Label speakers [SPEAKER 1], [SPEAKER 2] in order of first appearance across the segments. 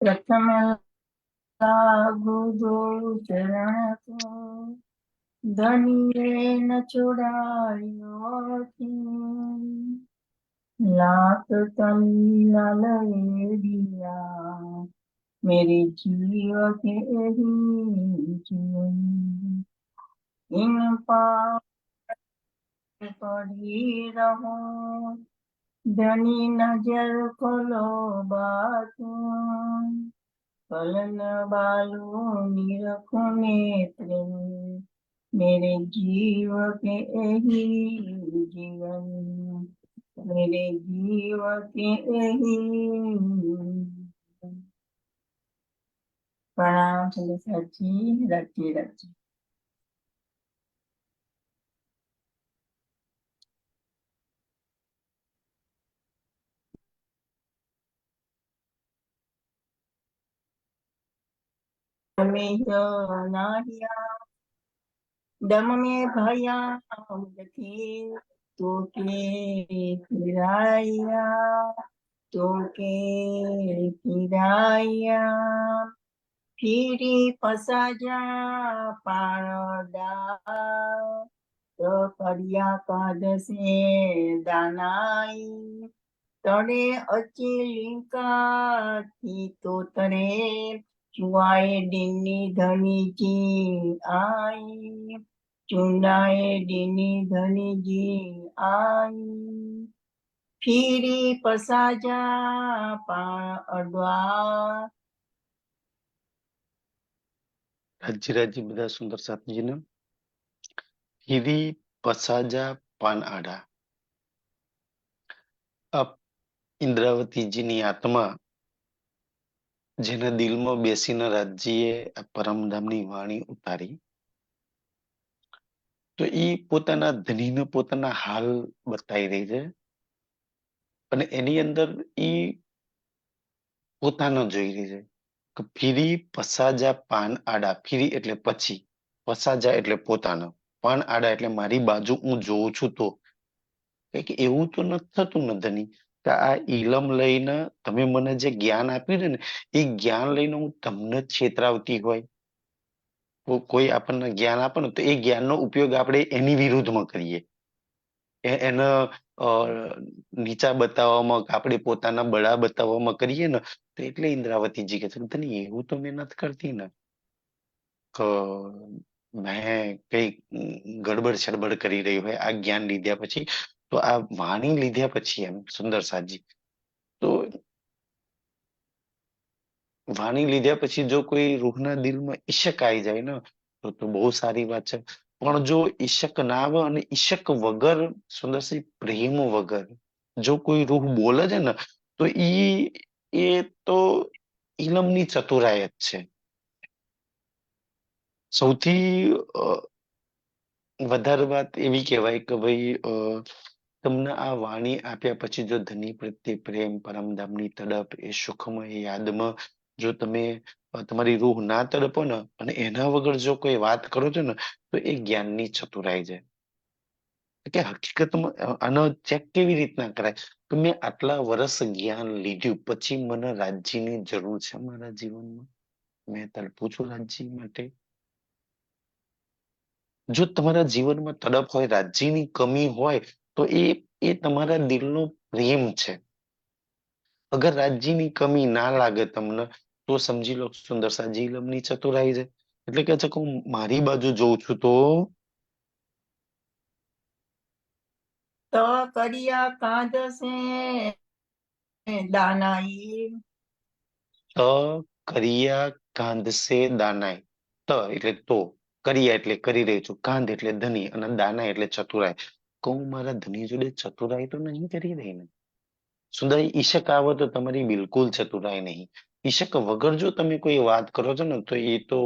[SPEAKER 1] પ્રથમ લાગુ દો ચરણ કો, ધનીએ ન છોડાયો लाख तल्ला दिया मेरे जीव के जीवन इन पाप पड़ी रहो धनी नजर खोलो बातू फलन बालू निरखो नेत्र मेरे जीव के जीवन मेरे जीव के प्रणाम सची रची रची में दम में भया थे तो के फिराया तो के फिराया फिरी फसा जा पाड़ा तो करिया कद से दानाई तड़े अचिलिका थी तो तरे चुआए डिनी धनी जी आई चुनाए डिनी धनी जी आई फिरी पसाजा अडवा
[SPEAKER 2] રાજી બધા સુંદર સાથજીને હીરી પસાજા પાન આડા. આ ઇન્દ્રાવતીજીની આત્મા જેના દિલમાં બેસીને રાજજીએ આ પરમધામની વાણી ઉતારી તો એ પોતાના ધનીને પોતાના હાલ બતાવી રહી છે અને એની અંદર એ પોતાનો જોઈ રહી છે કે ફીરી પસાજા પાન આડા. ફીરી એટલે પછી, પસાજા એટલે પોતાનો, પાન આડા એટલે મારી બાજુ હું જોઉં છું તો કે એવું તો નથી થતું ને ધની કે આ ઈલમ લઈને તમે મને જે જ્ઞાન આપ્યું ને એ જ્ઞાન લઈને હું તમને જ છેતરાવતી હોય. કોઈ આપણને જ્ઞાન આપે ને તો એ જ્ઞાનનો ઉપયોગ આપણે એની વિરુદ્ધમાં કરીએ, એને નીચા બતાવવામાં, આપણે પોતાના બળા બતાવવામાં કરીએ ને તો એટલે ઇન્દ્રાવતીજી કહે છે ધની એવું તો મેં નથી કરતી ને કે મેં કઈ ગડબડ સડબડ કરી રહી હોય આ જ્ઞાન લીધા પછી, તો આ વાણી લીધા પછી એમ સુંદર સાજી તો વાણી લીધા પછી જો કોઈ રૂહના દિલમાં ઈશક આવી જાય ને તો બહુ સારી વાત છે. પણ જો ઈશક ના આવે અને ઈશક વગર સુંદરસી પ્રેમ વગર જો કોઈ રૂહ બોલે છે ને તો એ તો ઇલમની ચતુરાઈ જ છે. સૌથી વધારે વાત એવી કહેવાય કે ભાઈ તમને આ વાણી આપ્યા પછી જો ધની પ્રત્યે પ્રેમ, પરમધામની તડપ, એ સુખમાં, એ યાદમાં જો તમે તમારી રૂહ ના તડપો ને અને એના વગર જો કોઈ વાત કરો છો ને તો એ જ્ઞાનની ચતુરાઈ છે. કે હકીકતમાં આનો ચેક કેવી રીતના કરાય કે મેં આટલા વર્ષ જ્ઞાન લીધું પછી મને રાજ્યની જરૂર છે મારા જીવનમાં, મેં તડપું છું રાજ્ય માટે. જો તમારા જીવનમાં તડપ હોય, રાજ્યની કમી હોય તો એ તમારા દિલનો પ્રેમ છે. અગર રાજ્યની કમી ના લાગે તમને તો સમજી લો સુંદર સાજી ઇલમની ચતુરાઈ છે. એટલે કે છે કે હું મારી બાજુ જોઉં છું
[SPEAKER 1] तो करिया कांद से दानाई
[SPEAKER 2] કરિયા કાંધસે દાનાય. એટલે તો, કરિયા એટલે કરી રહી છું, કાંધ એટલે ધની અને દાનાય એટલે ચતુરાઈ. કહું મારા ધની જોડે ચતુરાઈ તો નહીં કરી રહી ને. સુંદર ઈશક આવે તો તમારી બિલકુલ ચતુરાઈ નહીં. ઈશક વગર જો તમે કોઈ વાત કરો છો ને તો એ તો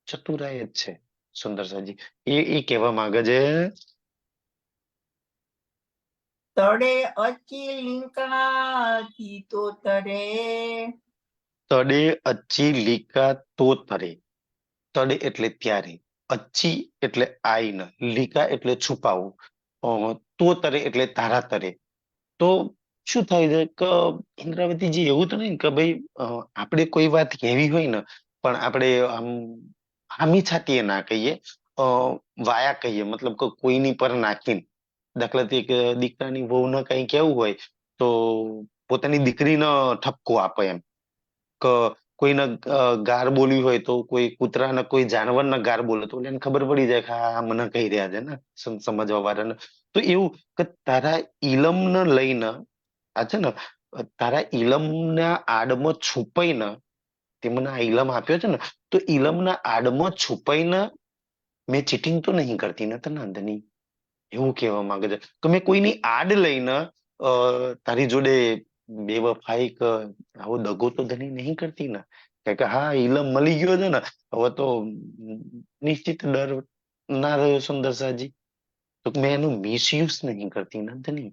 [SPEAKER 2] ચતુરાઈ જ છે. સુંદર સાજી એ કહેવા માંગે છે
[SPEAKER 1] तड़े अची लिंका की तो तरे
[SPEAKER 2] તડે અચ્છી લીકા તો તરે. તડે એટલે ત્યારે, અચ્છી એટલે આઈને, લીકા એટલે છુપાવું, તો તરે એટલે તારા તરે. તો શું થાય છે કે ઇન્દ્રાવતીજી એવું તો નહીં કે ભાઈ આપણે કોઈ વાત કહેવી હોય ને પણ આપણે આમ આમી છાતીએ ના કહીએ, અ, વાયા કહીએ, મતલબ કે કોઈની પર નાખીને. દાખલા તરીકે દીકરાની વહુને કઈ કેવું હોય તો પોતાની દીકરીને ઠપકો આપે એમ, કે કોઈને ગાર બોલવી હોય તો કોઈ કૂતરાને કોઈ જાનવરને ગાર બોલે તો એને ખબર પડી જાય કે આ મને કહી રહ્યા છે ને, સમજવા વાળાને. તો એવું કે તારા ઇલમને લઈને આ છે ને, તારા ઇલમના આડમાં છુપાઈને તે મને આ ઇલમ આપ્યો છે ને, તો ઇલમના આડમાં છુપાઈને મેં ચીટિંગ તો નહીં કરતી ને તને અંધની, એવું કહેવા માંગે છે કે મેં કોઈની આડ લઈને તારી જોડે બેવફાઈ કે આવો દગો તો ધની નહીં કરતી ને. કે હા ઇલમ મળી ગયો છે ને, હવે તો નિશ્ચિત ડર ના રહ્યો સુંદર સાજી, તો મેં એનું મિસયુઝ નહીં કરતી ને ધની.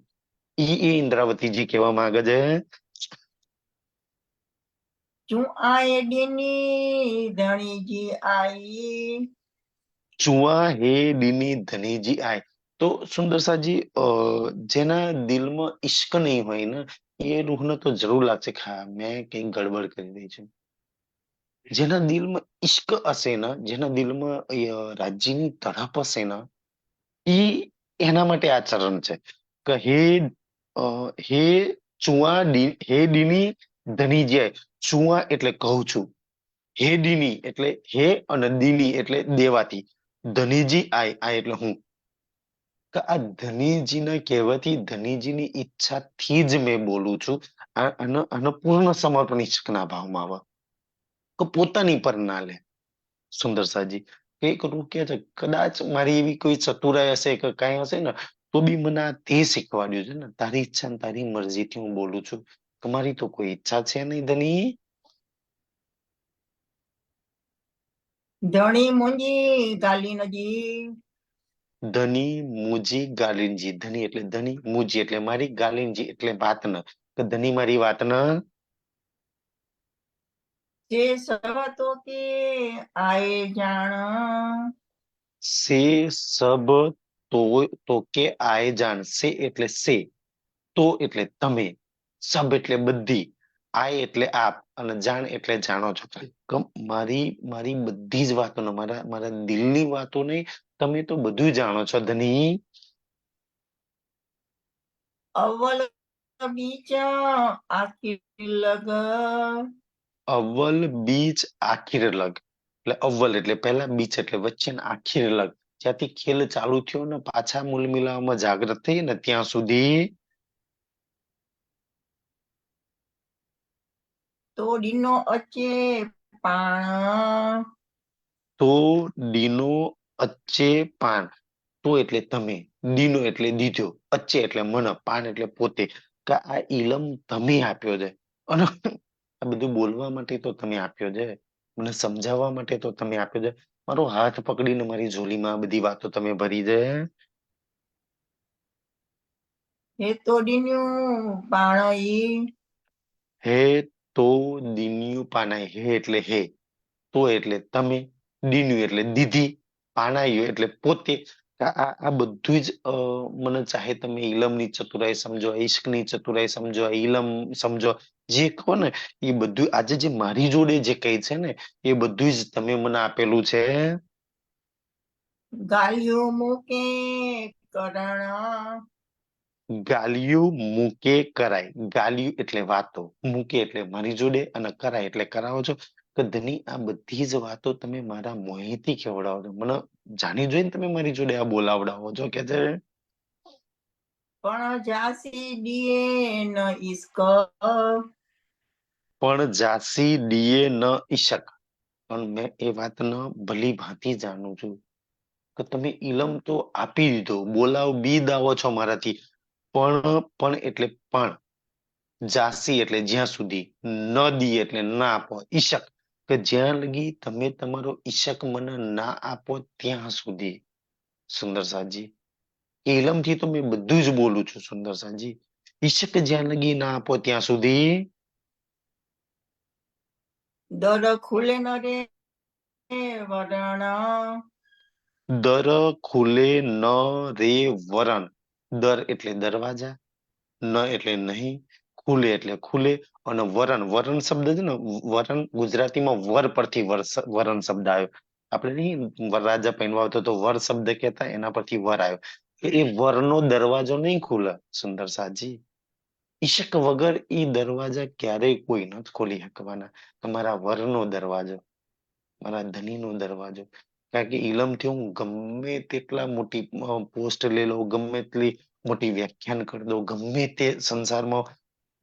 [SPEAKER 2] એ ઇન્દ્રાવતીજી કહેવા માંગે છે.
[SPEAKER 1] ચું આય ડીની ધણીજી આઈ.
[SPEAKER 2] ચુઆ હે ડીની ધનીજી આય. તો સુંદર સાજી, જેના દિલમાં ઈશ્ક નહીં હોય ને એ રૂહને તો જરૂર લાગશે કે હા મેં કઈક ગડબડ કરી રહી છે. જેના દિલમાં ઈશ્ક હશે ને, જેના દિલમાં રાજ્યની તડપ હશે ને, ઈ એના માટે આ ચરણ છે કે હે ચુઆ હે ડીની ધનીજી આય. ચુઆ એટલે કહું છું, હે દીની એટલે હે અને દીની એટલે દેવાથી, ધનીજી આય આય એટલે હું. કે આ ધનીજીના કહેવાથી ધનીજીની ઈચ્છાથી જ મેં બોલું છું. આનો પૂર્ણ સમર્પણ ઈશ્કના ભાવમાં આવે કે પોતાની પર ના લે. સુંદર સાજી એ કરું કે છે કદાચ મારી એવી કોઈ ચતુરાઈ હશે કે કાંઈ હશે ને તો બી મને આ તે શીખવાડ્યું છે ને, તારી ઈચ્છા ને તારી મરજીથી હું બોલું છું. તમારી તો કોઈ ઈચ્છા છે નહીં ધની.
[SPEAKER 1] ધણી મુંજી ગાલી નજી.
[SPEAKER 2] ધની મુજી ગાલિનજી. ધની એટલે ધની, મુજી એટલે મારી, ગાલિનજી એટલે વાત ન કે ધની મારી વાત ન.
[SPEAKER 1] તે સવતો કે આયે જાણ.
[SPEAKER 2] સે સબ તો કે આય જાણ. સે એટલે સે, તો એટલે તમે, સબ એટલે બધી, આય એટલે આપ અને જાણ એટલે જાણો છો. મારી મારી બધી જ વાતોને મારા મારા દિલની વાતોને તમે તો બધું જાણો છો ધની.
[SPEAKER 1] અવ્વલ બીચ આખી લગ.
[SPEAKER 2] અવ્વલ બીચ આખીર લગ. એટલે અવ્વલ એટલે પહેલા, બીચ એટલે વચ્ચે ને આખીર લગ. જ્યાંથી ખેલ ચાલુ થયો ને પાછા મૂલ મિલાવવામાં જાગૃત થઈ ને ત્યાં સુધી.
[SPEAKER 1] તો ડીનો અચે પાણ.
[SPEAKER 2] તો ડીનો અચ્ચે પાન. તો એટલે તમે, દીનો એટલે દીધો, અચ્ચે એટલે મને, પાન એટલે પોતે. કે આ ઇલમ તમે આપ્યો છે અને આ બધું બોલવા માટે તો તમે આપ્યો છે, મને સમજાવવા માટે તો તમે આપ્યો છે. મારો હાથ પકડીને મારી ઝોલીમાં આ બધી વાતો તમે ભરી છે.
[SPEAKER 1] હે તો ડીનું પાણ ઈ.
[SPEAKER 2] હે તો દીન્યુ પાનાય. હે એટલે હે, તો એટલે તમે, દીન્યુ એટલે દીધી, પાનાયું એટલે પોતે. આ બધું જ મને ચાહે તમે ઇલમની ચતુરાઈ સમજો, ઈશ્કની ચતુરાઈ સમજો, ઇલમ સમજો, જે કહો ને એ બધું આજે જે મારી જોડે જે કઈ છે ને એ બધું જ તમે મને આપેલું છે.
[SPEAKER 1] ગાલિયું મૂકે કરણ.
[SPEAKER 2] ગાલિયું મૂકે કરાય. ગાલિયું એટલે વાતો, મૂકે એટલે મારી જોડે અને કરાય એટલે કરાવો છો. કે ધની આ બધી જ વાતો તમે મારા મોહેથી ખવડાવો છો, મને જાણી જોઈને તમે મારી જોડે આ બોલાવડાવો છો કે છે.
[SPEAKER 1] પણ જાસી ડીએ ન ઈશ્ક.
[SPEAKER 2] પણ જાસી ડીએ ન ઈશક. પણ મેં એ વાતને ભલી ભાંતિ જાણું છું કે તમે ઇલમ તો આપી દીધો, બોલાવ બી દાવો છો મારાથી, પણ એટલે પણ, જાસી એટલે જ્યાં સુધી, ન દી એટલે ના આપો, ઈશક કે જ્યાં લગી તમે તમારો ઈશક મને ના આપો ત્યાં સુધી. સુંદર સાજી ઇલમ થી તો મેં બધું જ બોલું છું સુંદર સાજી. ઈશક જ્યાં લગી ના આપો ત્યાં સુધી.
[SPEAKER 1] દર ખુલે ન રે વરણ.
[SPEAKER 2] દર ખુલે ન રે વરણ. દર એટલે દરવાજા, ન એટલે નહીં, ખુલે એટલે ખુલે, અને વરણ, વરણ શબ્દ છે ને, વરણ ગુજરાતીમાં વર પરથી વરણ શબ્દ આવ્યો. આપણે નહીં વરરાજા પહેરવા આવતો તો વર શબ્દ કહેતા, એના પરથી વર આવ્યો. એ વરનો દરવાજો નહીં ખુલે સુંદર સાજી. ઈશક વગર ઈ દરવાજા ક્યારેય કોઈ નથી ખોલી શકવાના. તમારા વરનો દરવાજો, મારા ધણીનો દરવાજો. કારણ કે ઇલમથી હું ગમે તેટલા મોટી પોસ્ટ લઈ લઉં, ગમે તેટલી મોટી વ્યાખ્યાન કરી દઉં, ગમે તે સંસારમાં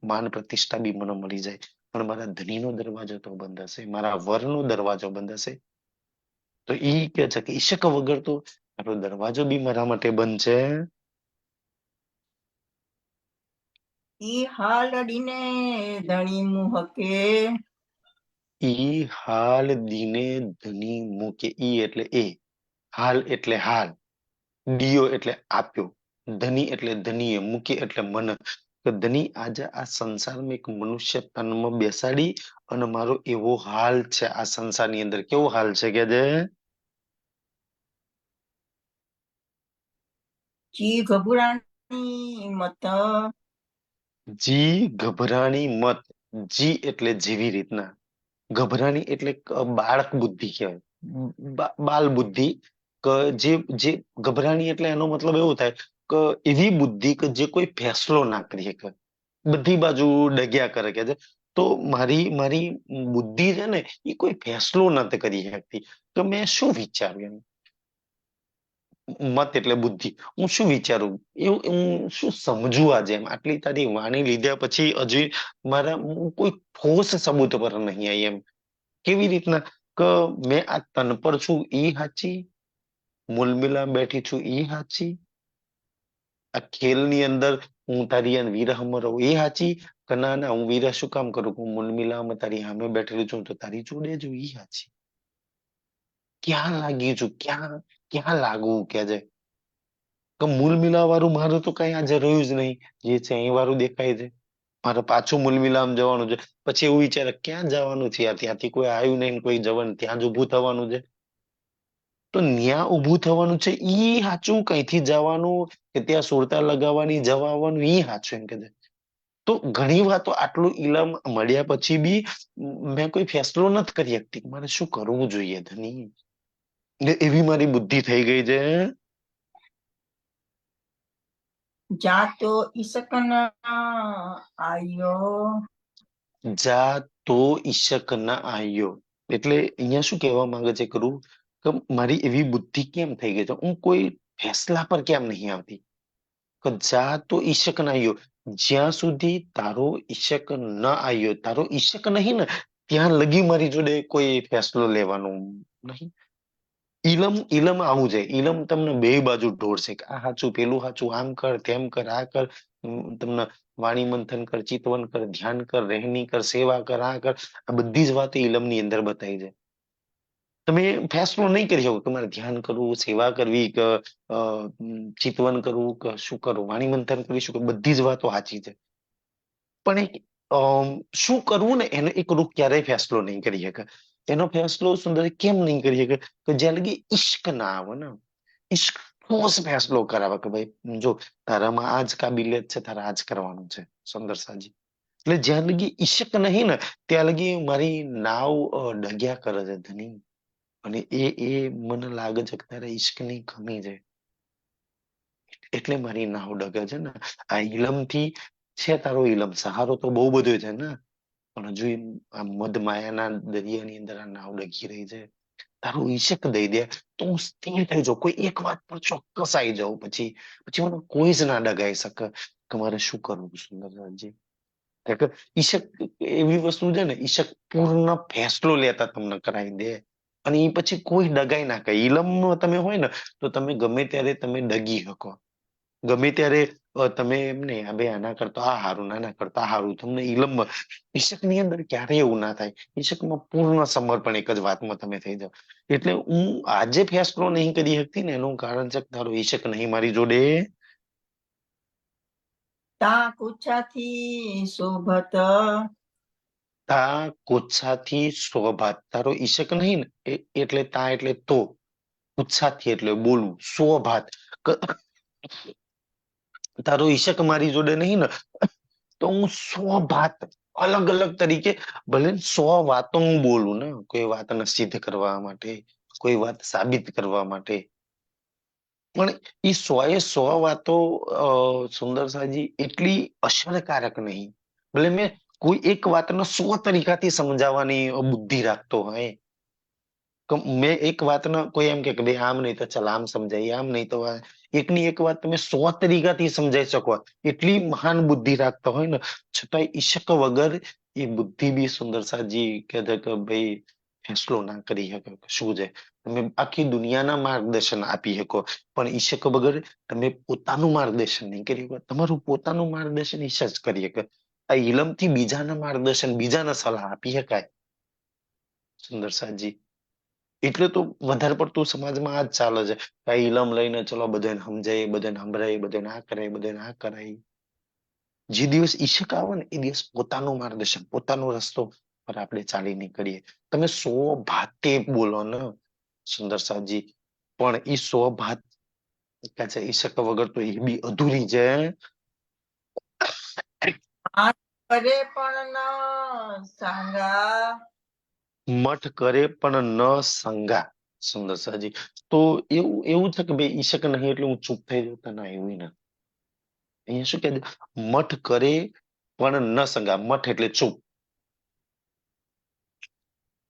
[SPEAKER 2] માન પ્રતિષ્ઠા બી મને મળી જાય, પણ મારા ધણીનો દરવાજો તો બંધ હશે, મારા વરનો દરવાજો બંધ હશે. તો ઈ કે છે કે ઈશક વગર તો આપણો દરવાજો બી મારા માટે બંધ છે.
[SPEAKER 1] ઈ હાલ અડીને ધણી મુહકે,
[SPEAKER 2] ઈ હાલ દીને ધની મૂકે. ઈ એટલે એ, હાલ એટલે હાલ, દિયો એટલે આપ્યો, ધની એટલે ધનીએ, મૂકે એટલે મન. કે ધની આજે આ સંસારમાં એક મનુષ્ય તનમાં બેસાડી અને મારો એવો હાલ છે આ સંસારની અંદર. કેવો હાલ છે કે જે
[SPEAKER 1] જી ગભરાણી મત,
[SPEAKER 2] જી ગભરાણી મત. જી એટલે જેવી રીતના, ગભરાણી એટલે બાળક બુદ્ધિ કહેવાય, બાલ બુદ્ધિ. કે જે ગભરાણી એટલે એનો મતલબ એવો થાય કે એવી બુદ્ધિ કે જે કોઈ ફેસલો ના કરી શકે, બધી બાજુ ડગ્યા કરે કે છે. તો મારી મારી બુદ્ધિ છે ને એ કોઈ ફેસલો નથી કરી શકતી. તો મેં શું વિચાર્યું, મત એટલે બુદ્ધિ, હું શું વિચારું, એવું હું શું સમજુ આજે, એમ આટલી તારી વાણી લીધા પછી હજી મારા હું કોઈ ઠોસ સબૂત પર નહીં આવી એમ. કેવી રીતના કે મેં આ તન પર છું ઈ હાચી, મુલમિલા બેઠી છું ઈ હાચી, આ ખેલની અંદર હું તારી વિરહમાં રહું એ હાચી, કે ના ના હું વિરહ શું કામ કરું, હું મુલમિલામાં તારી સામે બેઠેલી છું તો તારી જોડે છું ઈ હાચી. ક્યાં લાગી છું, ક્યાં ક્યાં લાગવું કે છે. કે મૂલ મિલાવ વાળું મારું તો કઈ આજે રહ્યું જ નહીં, જે છે અહીં વાળું દેખાય છે. મારે પાછું મૂલ મિલામ જવાનું છે. પછી એવું વિચારે ક્યાં જવાનું છે યાર, ત્યાંથી કોઈ આવ્યું નહીં ને કોઈ જવાનું, ત્યાં જ ઊભું થવાનું છે. તો ન્યા ઊભું થવાનું છે ઈ સાચું, કઈથી જવાનું કે ત્યાં સુરતા લગાવવાની જવા આવવાનું ઈ સાચું એમ કે છે. તો ઘણી વાતો આટલું ઇલમ મળ્યા પછી બી મેં કોઈ ફેસલો નથી કરી શકતી કે મારે શું કરવું જોઈએ ધની. એટલે એવી મારી બુદ્ધિ થઈ ગઈ છે.
[SPEAKER 1] જા તો ઈશક ના આયો,
[SPEAKER 2] જા તો ઈશક ના આયો. એટલે અહીંયા શું કહેવા માંગે છે કરું કે મારી એવી બુદ્ધિ કેમ થઈ ગઈ છે, હું કોઈ ફેસલા પર કેમ નહીં આવતી. કે જા તો ઈશક ના આયો, જ્યાં સુધી તારો ઈશક ન આવ્યો, તારો ઈશક નહીં ને ત્યાં લગી મારી જોડે કોઈ ફેસલો લેવાનો નહીં. ઇલમ ઇલમ આવું છે, ઇલમ તમને બે બાજુ ઢોળશે કે આ સાચું, પેલું સાચું, આમ કર તેમ કર, આ કર, તમને વાણી મંથન કર, ચિતવન કર, ધ્યાન કર, રહેણી કર, સેવા કર, આ કર. આ બધી જ વાતો ઇલમ ની અંદર બતાવી છે. તમે ફેસલો નહીં કરી શકો તમારે ધ્યાન કરવું, સેવા કરવી કે ચિતવન કરવું કે શું કરવું, વાણી મંથન કરવી, શું કરવું, બધી જ વાતો સાચી છે. પણ એક શું કરવું ને એનો એક રૂપ ક્યારેય ફેસલો નહીં કરી શકે. એનો ફેસલો સુંદર કેમ નહીં કરી શકે કે જ્યાં લગી ઈશ્ક ના આવે ને, ઈશ્ક ઠોસ ફેસલો કરાવે કે ભાઈ જો તારામાં આ જ કાબિલિયત છે, તારે આ જ કરવાનું છે સુંદર સાજી. એટલે જ્યાં લગી ઈશક નહીં ને ત્યાં લગી મારી નાવ ડગ્યા કરે છે ધની. અને એ મને લાગે છે કે તારે ઈશ્કની કમી છે, એટલે મારી નાવ ડગે છે ને. આ ઇલમ થી છે તારો ઇલમ સહારો તો બહુ બધો છે ને, પણ હજુ આ મધમાયાના દરિયાની અંદર આ નાવ ડગી રહી છે. તારું ઈશક દઈ દે તો હું સ્થિર થઈ જાઉં, કોઈ એક વાત પર ચોક્કસ આવી જાઉં, પછી પછી મને કોઈ જ ના ડગાઈ શકે કે મારે શું કરવું સુંદરજી. ઈશક એવી વસ્તુ છે ને, ઈશક પૂર્ણ ફેસલો લેતા તમને કરાવી દે અને એ પછી કોઈ ડગાઈ ના કરે. ઇલમમાં તમે હોય ને તો તમે ગમે ત્યારે તમે ડગી શકો, ગમે ત્યારે તમે એમને બે આના કરતા આ હારું, નાના કરતા હારું, તમને ઇલમમાં. ઈશક ની અંદર ક્યારેય એવું ના થાય. ઈશકમાં પૂર્ણ સમર્પણ એક જ વાતમાં તમે થઈ જાઓ. એટલે હું આજે ફેસલો નહીં કરી શકતી ને એનું કારણ છે કે તારો ઈશક નહીં મારી જોડે.
[SPEAKER 1] તા કુચાથી શોભત,
[SPEAKER 2] તા કોચ્છાથી સ્વભાત. તારો ઈશક નહીં ને એટલે તા એટલે તો, ઉત્સાહથી એટલે બોલવું, સ્વભાત તારો ઈશક મારી જોડે નહીં ને, તો હું 100 વાત અલગ અલગ તરીકે, ભલે 100 વાતો હું બોલું ને, કોઈ વાતને સિદ્ધ કરવા માટે, કોઈ વાત સાબિત કરવા માટે, પણ એ 100 એ 100 વાતો સુંદર સાજી એટલી અસરકારક નહીં. ભલે મેં કોઈ એક વાતને 100 તરીકાથી સમજાવવાની બુદ્ધિ રાખતો હોય, કે મેં એક વાતને કોઈ એમ કે ભાઈ આમ નહીં તો ચાલ આમ સમજાય, આમ નહીં તો એકની એક વાત તમે 100 તરીકાથી સમજાઈ શકો, એટલી મહાન બુદ્ધિ રાખતા હોય ને, છતાંય ઈશક વગર એ બુદ્ધિ બી સુંદર સાજી કે છે કે ભાઈ ફેંસલો ના કરી શકે કે શું છે. તમે આખી દુનિયાના માર્ગદર્શન આપી શકો, પણ ઈશક વગર તમે પોતાનું માર્ગદર્શન નહીં કરી શકો. તમારું પોતાનું માર્ગદર્શન ઈશ જ કરી શકે. આ ઇલમથી બીજાના માર્ગદર્શન, બીજાના સલાહ આપી શકાય સુંદર સાજી. એટલે તો વધારે પડતું સમાજમાં આ જ ચાલે છે. આ ઇલમ લઈને ચલો બધાને સમજાય, બધાને સંભળાય, બધાને આ કરાય, બધાને આ કરાય. જે દિવસ ઈશક આવે ને એ દિવસ પોતાનું માર્ગદર્શન, પોતાનો રસ્તો પર આપણે ચાલી નીકળીએ. તમે 100 ભાતે બોલો ને સુંદર સાજી, પણ એ 100 ભાત કે છે ઈશક વગર તો એ બી અધૂરી છે.
[SPEAKER 1] હાથ કરે પણ ન સાંગા.
[SPEAKER 2] મઠ કરે પણ ન સંગા સુંદર સાજી. તો એવું એવું છે કે ભાઈ ઈશક નહીં એટલે હું ચૂપ થઈ જતો, ના એવું નથી. અહીંયા શું કે છે? મઠ કરે પણ ન સંગા. મઠ એટલે ચૂપ,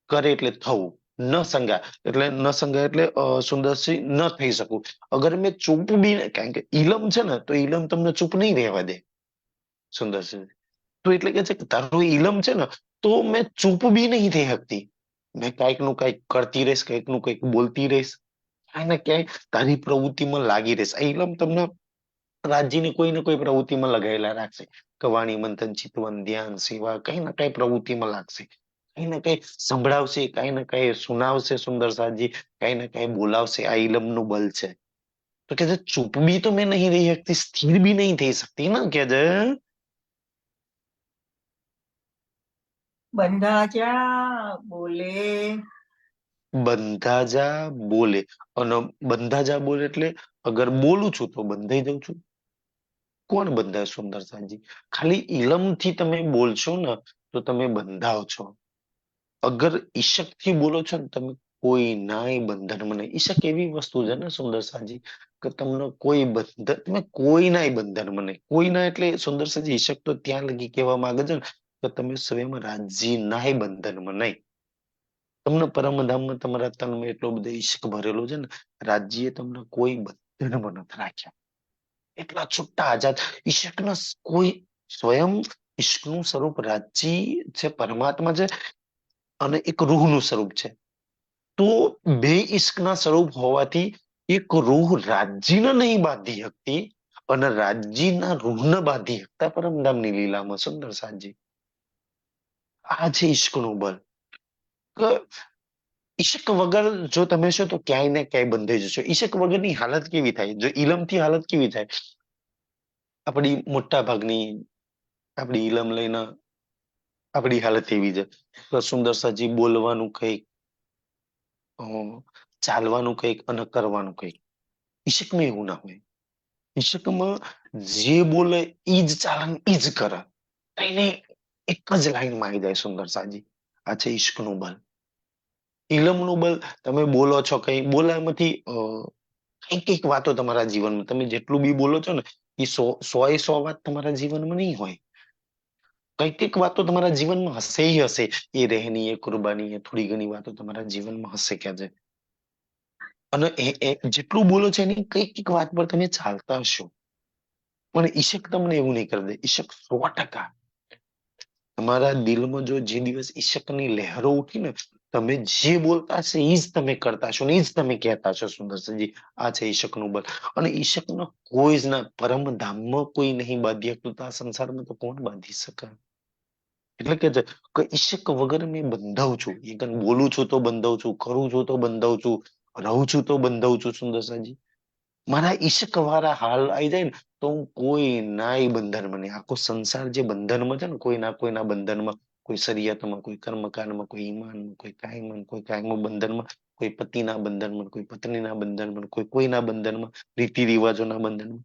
[SPEAKER 2] કરે એટલે થવું, ન સંગા એટલે ન સંગા એટલે સુંદરસિંહ ન થઈ શકું. અગર મેં ચૂપ બી, કારણ કે ઇલમ છે ને, તો ઇલમ તમને ચૂપ નહીં રહેવા દે સુંદરસિંહ. તો એટલે કે છે કે તારો ઇલમ છે ને, તો મેં ચૂપ બી નહીં થઈ શકતી. મેં કાંઈક નું કાંઈક કરતી રહીશ, કાંઈક નું કાંઈક બોલતી રહીશ, ક્યાંય ને ક્યાંય તારી પ્રવૃત્તિમાં લાગી રહીશ. આ ઇલમ તમને રાજ્યની કોઈ ને કોઈ પ્રવૃત્તિમાં લગાયેલા રાખશે. કવાણી મંથન ચિતવન ધ્યાન સેવા કઈ ને કઈ પ્રવૃત્તિમાં લાગશે, કઈ ને કઈ સંભળાવશે, કઈ ને કઈ સુનાવશે સુંદર સાજી, કઈ ને કઈ બોલાવશે. આ ઇલમનું બલ છે. તો કે છે ચૂપ બી તો મેં નહીં રહી શકતી, સ્થિર બી નહીં થઈ શકતી ને કે છે.
[SPEAKER 1] બંધા જા બોલે.
[SPEAKER 2] બંધા જા બોલે. અને બંધા જા બોલે એટલે અગર બોલું છું તો બંધાઈ જાઉં છું. કોણ બંધાય સુંદર સાજી? ખાલી ઇલમથી તમે બોલશો ને તો તમે બંધાવ છો. અગર ઈશક થી બોલો છો ને તમે, કોઈ નાય બંધનમાં નહીં. ઈશક એવી વસ્તુ છે ને સુંદર સાજી, કે તમને કોઈ બંધન, તમે કોઈ નાય બંધનમાં નહીં. કોઈ ના એટલે સુંદર સાજી ઈશક તો ત્યાં લગી કહેવા માંગે છે ને કે તમે સ્વયં રાજી નાય બંધનમાં નહીં. તમને પરમધામમાં તમારા તનમાં એટલો બધો ઈશ્ક ભરેલો છે ને, રાજ્યએ તમને કોઈ બંધનમાં નથી રાખ્યા. એટલા છૂટા આઝાદ ઈશ્કના કોઈ, સ્વયં ઈશ્કનું સ્વરૂપ રાજ્ય છે, પરમાત્મા છે, અને એક રૂહનું સ્વરૂપ છે. તો બે ઈશ્કના સ્વરૂપ હોવાથી એક રૂહ રાજ્યને નહીં બાંધી શકતી, અને રાજ્યના રૂહને બાંધી શકતા પરમધામની લીલામાં સુંદર સાજી. આ છે ઈશ્કનું બળ. કે ઈશક વગર જો તમે છો તો ક્યાંય ને ક્યાંય બંધાઈ જશો. ઈશક વગરની હાલત કેવી થાય? જો ઇલમથી હાલત કેવી થાય? આપણી મોટા ભાગની આપણી ઇલમ લઈને આપણી હાલત એવી છે કે સુંદર સાજી બોલવાનું કંઈક, અ, ચાલવાનું કંઈક અને કરવાનું કંઈક. ઈશકમાં એવું ના હોય. ઈશકમાં જે બોલે ઈ જ ચાલે, ઈ જ કરે. એને એક જ લાઈનમાં આવી જાય સુંદર સાજી. આ છે ઈશ્કનું બલ. ઇલમનું બલ. તમે બોલો છો કઈ, બોલામાંથી કઈક કઈક વાતો તમારા જીવનમાં તમે જેટલું બી બોલો છો ને, એ 100 એ 100 વાત તમારા જીવનમાં નહીં હોય. કઈક કઈક વાતો તમારા જીવનમાં હશે હશે. એ રહેની, એ કુરબાની, એ થોડી ઘણી વાતો તમારા જીવનમાં હશે કે છે. અને જેટલું બોલો છો એની કઈક કઈક વાત પર તમે ચાલતા હશો. પણ ઈશક તમને એવું નહીં કરી દે. ઈશક 100% તમારા દિલમાં જો જે દિવસ ઈશકની લહેરો ઉઠી ને, તમે જે બોલતા હશે એ જ તમે કરતા છો ને એ જ તમે કહેતા છો સુંદરસિંહજી. આ છે ઈશકનું બળ. અને ઈશકનો કોઈ જ ના, પરમધામમાં કોઈ નહીં બાંધી શકતું, તો આ સંસારમાં તો કોણ બાંધી શકે? એટલે કે છે કે ઈશક વગર મેં બંધાવ છું. એ બોલું છું તો બંધાવ છું, કરું છું તો બંધાવ છું, રહું છું તો બંધાવ છું સુંદરસિંહજી. મારા ઈશક વાળા હાલ આવી જાય ને, તો હું કોઈ નાય બંધનમાં નહીં. આખો સંસાર જે બંધનમાં છે ને, કોઈના બંધનમાં, કોઈ શરિયતમાં, કોઈ કર્મકાંડમાં, કોઈ ઈમાનમાં, કોઈ કાયમમાં, કોઈ કાયમ બંધનમાં, કોઈ પતિના બંધનમાં, કોઈ પત્નીના બંધનમાં, કોઈ કોઈના બંધનમાં, રીતિ રિવાજોના બંધનમાં.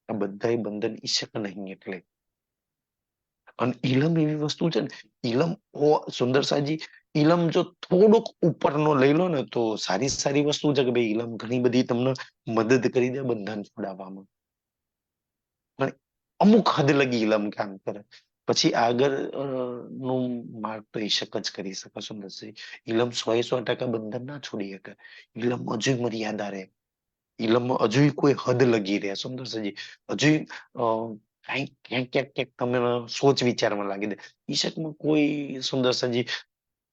[SPEAKER 2] આ બધાય બંધન ઈશક નહીં એટલે. અને ઇલમ એવી વસ્તુ છે ને, ઇલમ સુંદર સાજી, ઇલમ જો થોડુંક ઉપરનો લઈ લો ને તો સારી સારી વસ્તુ છે કે ભાઈ ઇલમ ઘણી બધી તમને મદદ કરી દે બંધન છોડાવવામાં. પણ અમુક હદ લગી ઇલમ કામ કરે. પછી આગળ નું માર્ગ તો ઈશક જ કરી શકે સુંદરસિંહ. ઇલમ 100% બંધન ના છોડી શકે. ઇલમ હજુ મર્યાદા રહે. ઇલમમાં હજુ કોઈ હદ લગી રહે સુંદરસિંહજી. હજુ ક્યાંક ક્યાંક ક્યાંક ક્યાંક તમે સોચ વિચારમાં લાગી દે. ઈશકમાં કોઈ સુંદરસિંહજી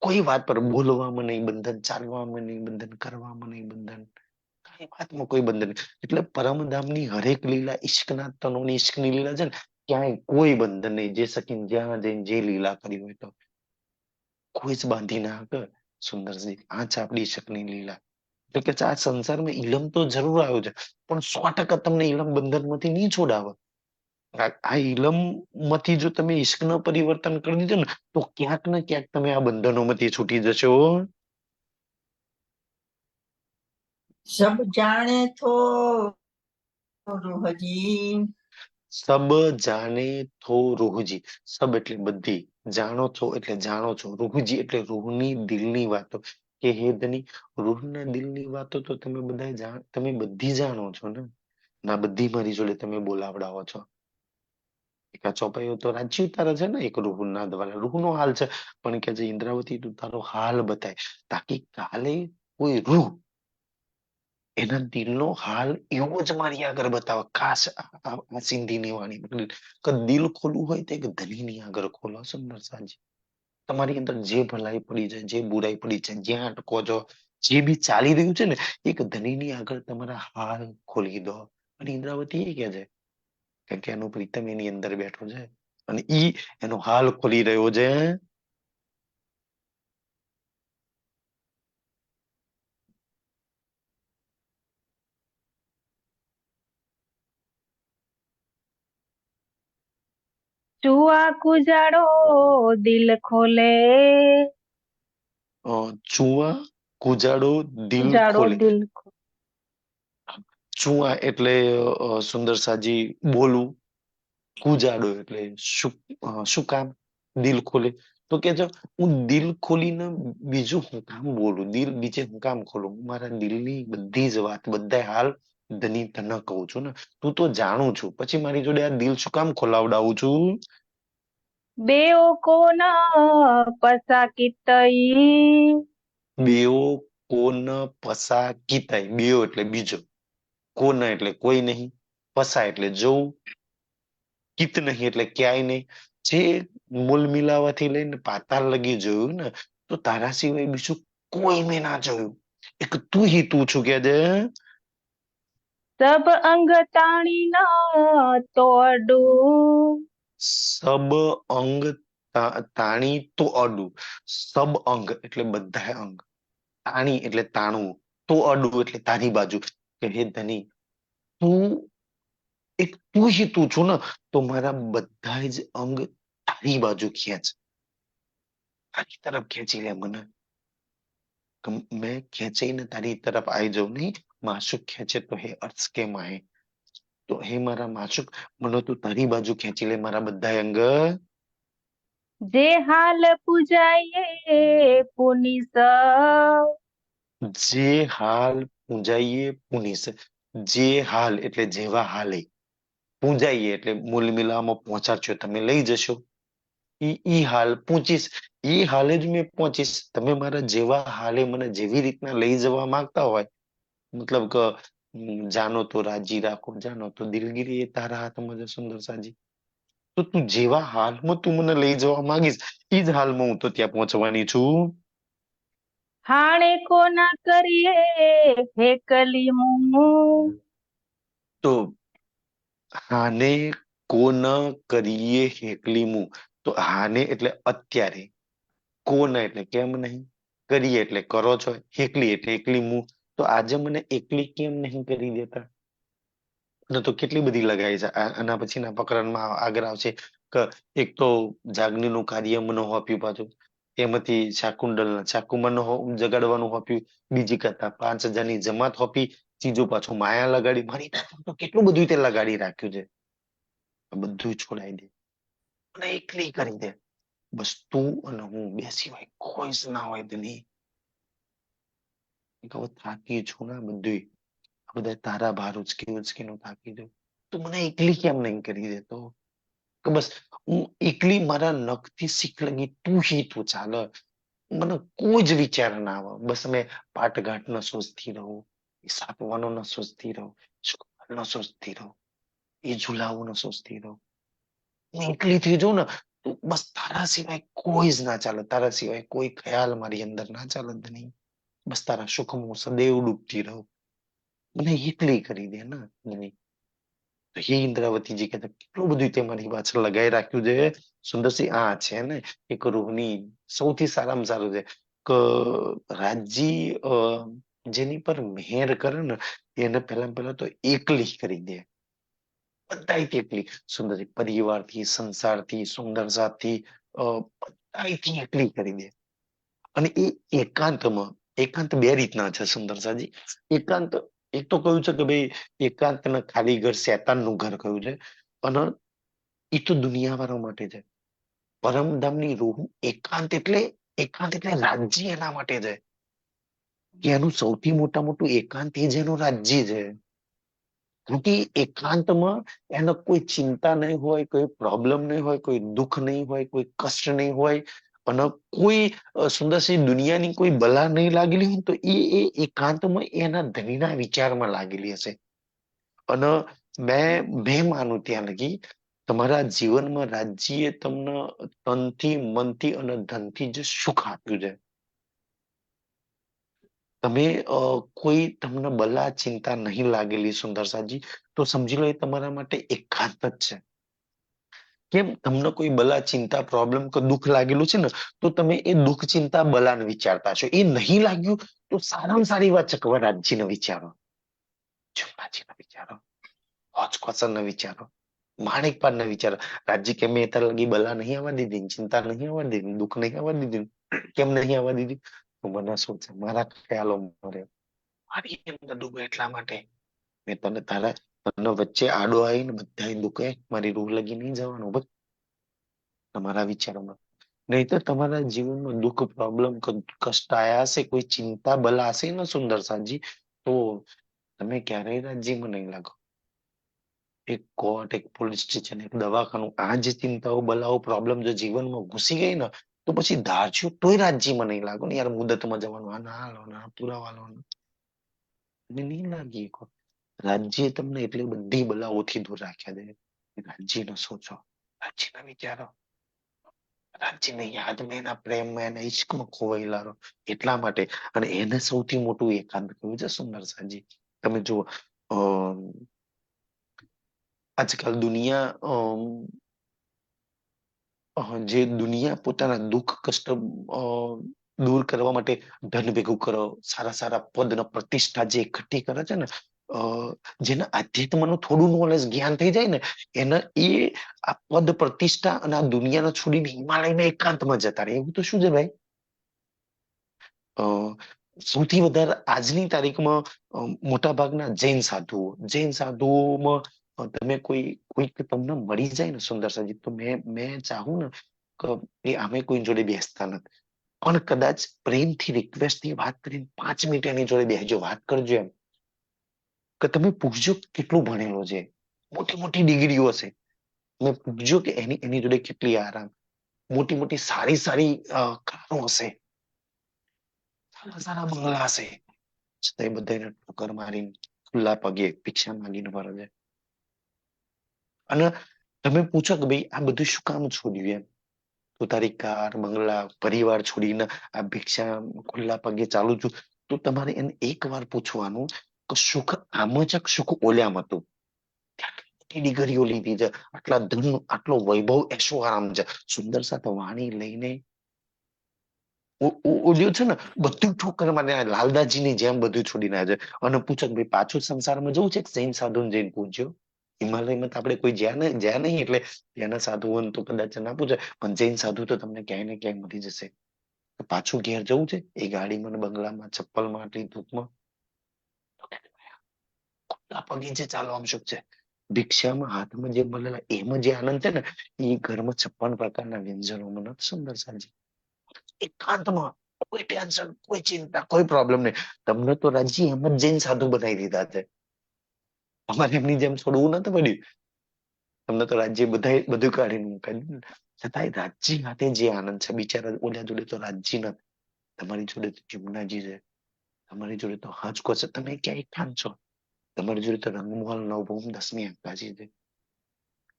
[SPEAKER 2] કોઈ વાત પર બોલવામાં નહીં બંધન, ચાલવામાં નહીં બંધન, કરવામાં નહીં બંધન, કઈ વાતમાં કોઈ બંધન નહીં. એટલે પરમધામની હરેક લીલા ઈશ્કના તનોની ઈશ્કની લીલા છે ને, ક્યાંય કોઈ બંધન નહીં. જે સકીન જ્યાં જઈને જે લીલા કરી હોય તો કોઈ જ બાંધી ના શકે સુંદરસિંહ. આ છે આપણી ઈશ્કની લીલા. એટલે કે આ સંસારમાં ઇલમ તો જરૂર આવ્યો છે, પણ 100% તમને ઇલમ બંધનમાંથી નહીં છોડાવે. આ ઇલમ માંથી જો તમે ઈશ્કનું પરિવર્તન કરી દીધું ને તો ક્યાંક ને ક્યાંક તમે આ બંધનોમાંથી છૂટી જશો.
[SPEAKER 1] સબ જાણે તો રૂહજી.
[SPEAKER 2] સબ જાણે થો રૂહજી. સબ એટલે બધી, જાણો છો એટલે જાણો છો, રૂહજી એટલે રૂહની દિલની વાતો. કે હે ધની, રૂહના દિલની વાતો તો તમે બધા તમે બધી જાણો છો ને. ના બધી મારી જોડે તમે બોલાવડાવો છો. એક આ ચોપાઈઓ તો રાજ્ય ઉતારે છે ને એક રૂહના દ્વારા, રૂહનો હાલ છે. પણ કે જે ઇન્દ્રાવતી તું તારો હાલ બતાય, તાકી કાલે કોઈ રૂહ એના દિલનો હાલ એવો જ મારી આગળ બતાવે. ખાસ આ સિંધીની વાણી કે દિલ ખોલવું હોય તો એક ધનીની આગળ ખોલો સુંદર સાજી. તમારી અંદર જે ભલાઈ પડી જાય, જે બુરાઈ પડી જાય, જ્યાં અટકો છો, જે બી ચાલી રહ્યું છે ને, એક ધનીની આગળ તમારા હાલ ખોલી દો. અને ઇન્દ્રાવતી એ કે છે કેમ કે એનો પ્રીતમ એની અંદર બેઠો છે અને ઈ એનો હાલ ખોલી રહ્યો છે.
[SPEAKER 3] ચુઆ કુજાડો દિલ ખોલે,
[SPEAKER 2] ચુઆ કુજાડો દિલ
[SPEAKER 3] ઉજાડો
[SPEAKER 2] ખોલે.
[SPEAKER 3] દિલ
[SPEAKER 2] ચુઆ એટલે સુંદર સાજી બોલવું, કુજાડો એટલે શું કામ દિલ ખોલે. તો કે જો હું દિલ ખોલીને બીજું હું કામ બોલું, દિલ બીજે હું કામ ખોલું. હું મારા દિલની બધી જ વાત, બધા હાલ ધની તને કહું છું ને. તું તો જાણું છું, પછી મારી જોડે આ દિલ શું કામ ખોલાવડાવું છું.
[SPEAKER 3] બેઓ કોના પસા કિતઈ,
[SPEAKER 2] બેઓ કોન પસા કીતાય. બેઓ એટલે બીજો, કોન એટલે કોઈ નહીં, પસા એટલે જવું, કિત નહીં એટલે ક્યાંય નહીં. જે મૂલ મિલાવાથી લઈને પાતાળ લગી જોયું ને, તો તારા સિવાય બીજું કોઈ મેં ના જોયું. એક તું હી તું છું કે દે.
[SPEAKER 3] સબ અંગ તાણી ના તોડું,
[SPEAKER 2] સબ અંગ તાણી તો અડું. સબ અંગ એટલે બધા અંગ, તાણી એટલે તાણવું, તો અડું એટલે તારી બાજુ. કે હે ધની, તું એક તું હી તું છું ને, તો મારા બધા જ અંગ તારી બાજુ ખેંચ, તારી તરફ ખેંચી લે મને. मैं ખેંચાઈને તારી તરફ આવી જાઉં. નહીં માશુક ખેંચે તો હે અર્થ કે માહે. તો હે મારા માશુક, મને તું તારી બાજુ ખેંચી લે મારા બધા અંગ.
[SPEAKER 3] જે હાલ પૂજાઈએ પુનિસ,
[SPEAKER 2] જે હાલ પૂંજાઈએ પુનિસ. જે હાલ એટલે જેવા હાલે, પૂંજાઈએ એટલે મૂલ મિલામાં પહોંચાડશો તમે, લઈ જશો. ઈ હાલ પૂંચીશ, ઈ હાલે જ મેં પહોંચીશ. તમે મારા જેવા હાલે મને જેવી રીતના લઈ જવા માંગતા હોય, મતલબ કે જાનો તો રાજી રાખો, જાનો તો દિલગીરી એ તારા હાથમાં છે સુંદર સાજી. તો તું જેવા હાલમાં તું મને લઈ જવા માંગીશ, ઈ જ હાલમાં હું તો ત્યાં પહોંચવાની છું.
[SPEAKER 3] હાણે કોના કરીએ હેકલી મું,
[SPEAKER 2] તો હાને કોન કરીએ હેકલીમું. તો હાને એટલે અત્યારે, કોન એટલે કેમ નહીં, કરીએ એટલે કરો છો, હેકલી એટલે એકલી મું. તો આજે મને એકલી કેમ નહીં કરી દેતા. અને તો કેટલી બધી લગાઈ છે. આના પછીના પ્રકરણમાં આગળ આવશે કે એક તો જાગનીનું કાર્ય મને હોપ્યું પાછું, એમાંથી શાકુંડલ શાકુમારનું જગાડવાનું હોપ્યું, બીજી કથા 5,000ની જમાત હોપી, ચીજો પાછો માયા લગાડી, મારી પાસે તો કેટલું બધું તે લગાડી રાખ્યું છે, બધું છોડાઈ દે અને એકલી કરી દે. બસ તું અને હું, બે સિવાય કોઈ જ ના હોય ધની. હવે થાકી છું ને બધું, આ બધા તારા ભાર ઉચકી ઉચકીને થાકી જાઉં, તું મને એકલી કેમ નહીં કરી દેતો? કે બસ હું એકલી મારા નખથી શીખ લગી તું હી તું ચાલે, મને કોઈ જ વિચાર ના આવે. બસ મેં પાઠઘાટ ન સોચતી રહું, એ સાપવાનો ન સોચતી રહું, ન સોચતી રહું, એ ઝુલાવું ન સોચતી રહું. હું એકલી થઈ જાઉં ને તો બસ તારા સિવાય કોઈ જ ના ચાલે, તારા સિવાય કોઈ ખ્યાલ મારી અંદર ના ચાલે નહીં. બસ તારા સુખમાં હું સદૈવ ડૂબતી રહું, મને એકલી કરી દે ને ધની. તો હે ઇન્દ્રાવતીજી કહેતા, કેટલું બધું તે મારી પાછળ લગાઈ રાખ્યું છે સુંદરસિંહ. આ છે ને એક રૂહની સૌથી સારામાં સારું છે કે રાજજી જેની પર મહેર કરે ને એને પહેલા તો એકલી કરી દે, બધાયથી એકલી. સુંદરસિંહ પરિવારથી, સંસારથી, સુંદર સાથથી, બધાયથી એકલી કરી દે. અને એ એકાંતમાં, એકાંત બે રીતના છે સુંદરસાજી. એકાંત એક તો કહ્યું છે કે ભાઈ એકાંત ને ખાલી ઘર શેતાનનું ઘર કહ્યું છે, અને એ તો દુનિયા વાળા માટે છે. પરમધામની રૂહ એકાંત એટલે રાજ્ય એના માટે છે કે એનું સૌથી મોટું એકાંત એ જ એનું રાજ્ય છે. કારણ કે એકાંતમાં એને કોઈ ચિંતા નહીં હોય, કોઈ પ્રોબ્લેમ નહીં હોય, કોઈ દુઃખ નહીં હોય, કોઈ કષ્ટ નહીં હોય, અને કોઈ સુંદરસિંહ દુનિયાની કોઈ બલા નહીં લાગેલી હોય તો એ એકાંતમાં એના ધણીના વિચારમાં લાગેલી હશે. અને મેં માનું ત્યાં લગી તમારા જીવનમાં રાજ્યએ તમને તનથી, મનથી અને ધનથી જે સુખ આપ્યું છે, તમે કોઈ તમને બલા ચિંતા નહીં લાગેલી સુંદરસાજી, તો સમજી લો એ તમારા માટે એકાંત જ છે. કેમ? તમને કોઈ બલા ચિંતા પ્રોબ્લેમ કે દુઃખ લાગેલું છે ને તો તમે એ દુઃખ ચિંતા બલાને વિચારતા છો. એ નહીં લાગ્યું તો સારામાં સારી વાત છે કે રાજ્યને વિચારો, ચંપાજીને વિચારો, હોચકોસરને વિચારો, માણેકપાળને વિચારો. રાજ્ય કે મેં અત્યારે લગી બલા નહીં આવવા દીધી, ચિંતા નહીં આવવા દીધી, દુઃખ નહીં આવવા દીધી. કેમ નહીં આવવા દીધી? તો મને શું છે, મારા ખ્યાલો મરે, મારી અંદર ડૂબે એટલા માટે. મેં તને વચ્ચે આડો આવીને બધા દુઃખે મારી રૂહ લગી નહીં જવાનું બસ તમારા વિચારોમાં. નહીં તો તમારા જીવનમાં દુઃખ, પ્રોબ્લેમ, કષ્ટ આયા હશે, કોઈ ચિંતા બલા હશે ને સુંદરસાજી, તો તમે ક્યારેય રાજ્યમાં નહીં લાગો. એક કોર્ટ, એક પોલીસ સ્ટેશન, એક દવાખાનું, આ જે ચિંતાઓ, બલાઓ, પ્રોબ્લેમ જો જીવનમાં ઘૂસી ગઈ ને તો પછી ધારજો તોય રાજ્યમાં નહીં લાગો ને. યાર મુદતમાં જવાનું, આ ના હાલો, ના પુરાવા લો, નહીં લાગી. રાજ્ય તમને એટલી બધી બલાઓથી દૂર રાખ્યા છે. રાજ્યનો સોચો, રાજ્યના વિચારો, રાજ્યને યાદમાં, એના પ્રેમમાં, એના ઈશ્કમાં ખોવાયેલા રહો એટલા માટે. અને એને સૌથી મોટું એકાંત કહ્યું છે સુંદરસાજી. તમે જુઓ આજકાલ દુનિયા જે દુનિયા પોતાના દુઃખ કષ્ટ દૂર કરવા માટે ધન ભેગું કરો, સારા સારા પદ ને પ્રતિષ્ઠા જે એકઠી કરે છે ને, જેના આધ્યાત્મનું થોડું નોલેજ, જ્ઞાન થઈ જાય ને, એના એ આ પદ પ્રતિષ્ઠા અને આ દુનિયાને છોડીને હિમાલયના એકાંતમાં જતા રહે. એવું તો શું છે ભાઈ? સૌથી વધારે આજની તારીખમાં મોટા ભાગના જૈન સાધુઓમાં તમે કોઈક તમને મળી જાય ને સુંદરસાજી, તો મેં ચાહું ને કે એ આમે કોઈ જોડે બેસતા નથી, પણ કદાચ પ્રેમથી, રિક્વેસ્ટથી વાત કરીને 5 મિનિટ એની જોડે બેસજો, વાત કરજો. એમ કે તમે પૂછજો કેટલું ભણેલો છે, મોટી મોટી ડિગ્રીઓ હશે, તમે પૂછજો કે એની જોડે કેટલી આરામ, મોટી મોટી સારી સારી કારો હશે, સારા સારા બંગલા હશે, છતાંય બધાને ઠોકર મારીને ખુલ્લા પગે ભિક્ષા માંગીને ફરે છે. અને તમે પૂછો કે ભાઈ આ બધું શું કામ છોડ્યું? એમ તો તારી કાર, બંગલા, પરિવાર છોડીને આ ભિક્ષા ખુલ્લા પગે ચાલુ છું, તો તમારે એને એક વાર પૂછવાનું કે સુખ આમ છે કે સુખ ઓલ્યામાં હતું? ડિગ્રીઓ લીધી છે, આટલા ધન, આટલો વૈભવ, એશો આરામ છે, સુંદર સાથે વાણી લઈને ઓલ્યો છે ને, બધું ઠોકર મારે લાલદાસજીની જેમ બધું છોડીને આવે છે. અને પૂછો કે ભાઈ પાછું સંસારમાં જવું છે? જૈન સાધુને જઈને પૂછજો. હિમાલયમાં તો આપણે કોઈ જ્યાં નહીં, એટલે ત્યાંના સાધુઓને તો કદાચ ના પૂછે, પણ જૈન સાધુ તો તમને ક્યાંય ને ક્યાંય મળી જશે. પાછું ઘેર જવું છે એ ગાડીમાં, બંગલામાં, ચપ્પલમાં, આટલી ધૂપમાં? આ બગીચે ચાલવામાં સુખ છે. ભિક્ષામાં હાથમાં જે મળેલા એમાં જે આનંદ છે ને એ ઘરમાં 56 પ્રકારના વ્યંજનોમાં નથી સુંદર સાજી. એકાંતમાં કોઈ ટેન્શન, કોઈ ચિંતા, કોઈ પ્રોબ્લેમ નહીં. તમને તો રાજી એમ જ જઈને સાધુ બનાવી દીધા છે. અમારે એમની જેમ છોડવું નથી પડ્યું. તમને તો રાજ્ય બધા બધું કાઢીને મૂકાય દીધું. છતાંય રાજ્ય હાથે જે આનંદ છે બિચારા ઓલા જોડે તો રાજ્ય નથી. તમારી જોડે તો જિમ્નાજી છે, તમારી જોડે તો હાંચકો છે, તમે ક્યાંય ઠામ છો. તમારી જોડે તો રંગમહલ નવભૂમ 10મી અંબાજી છે,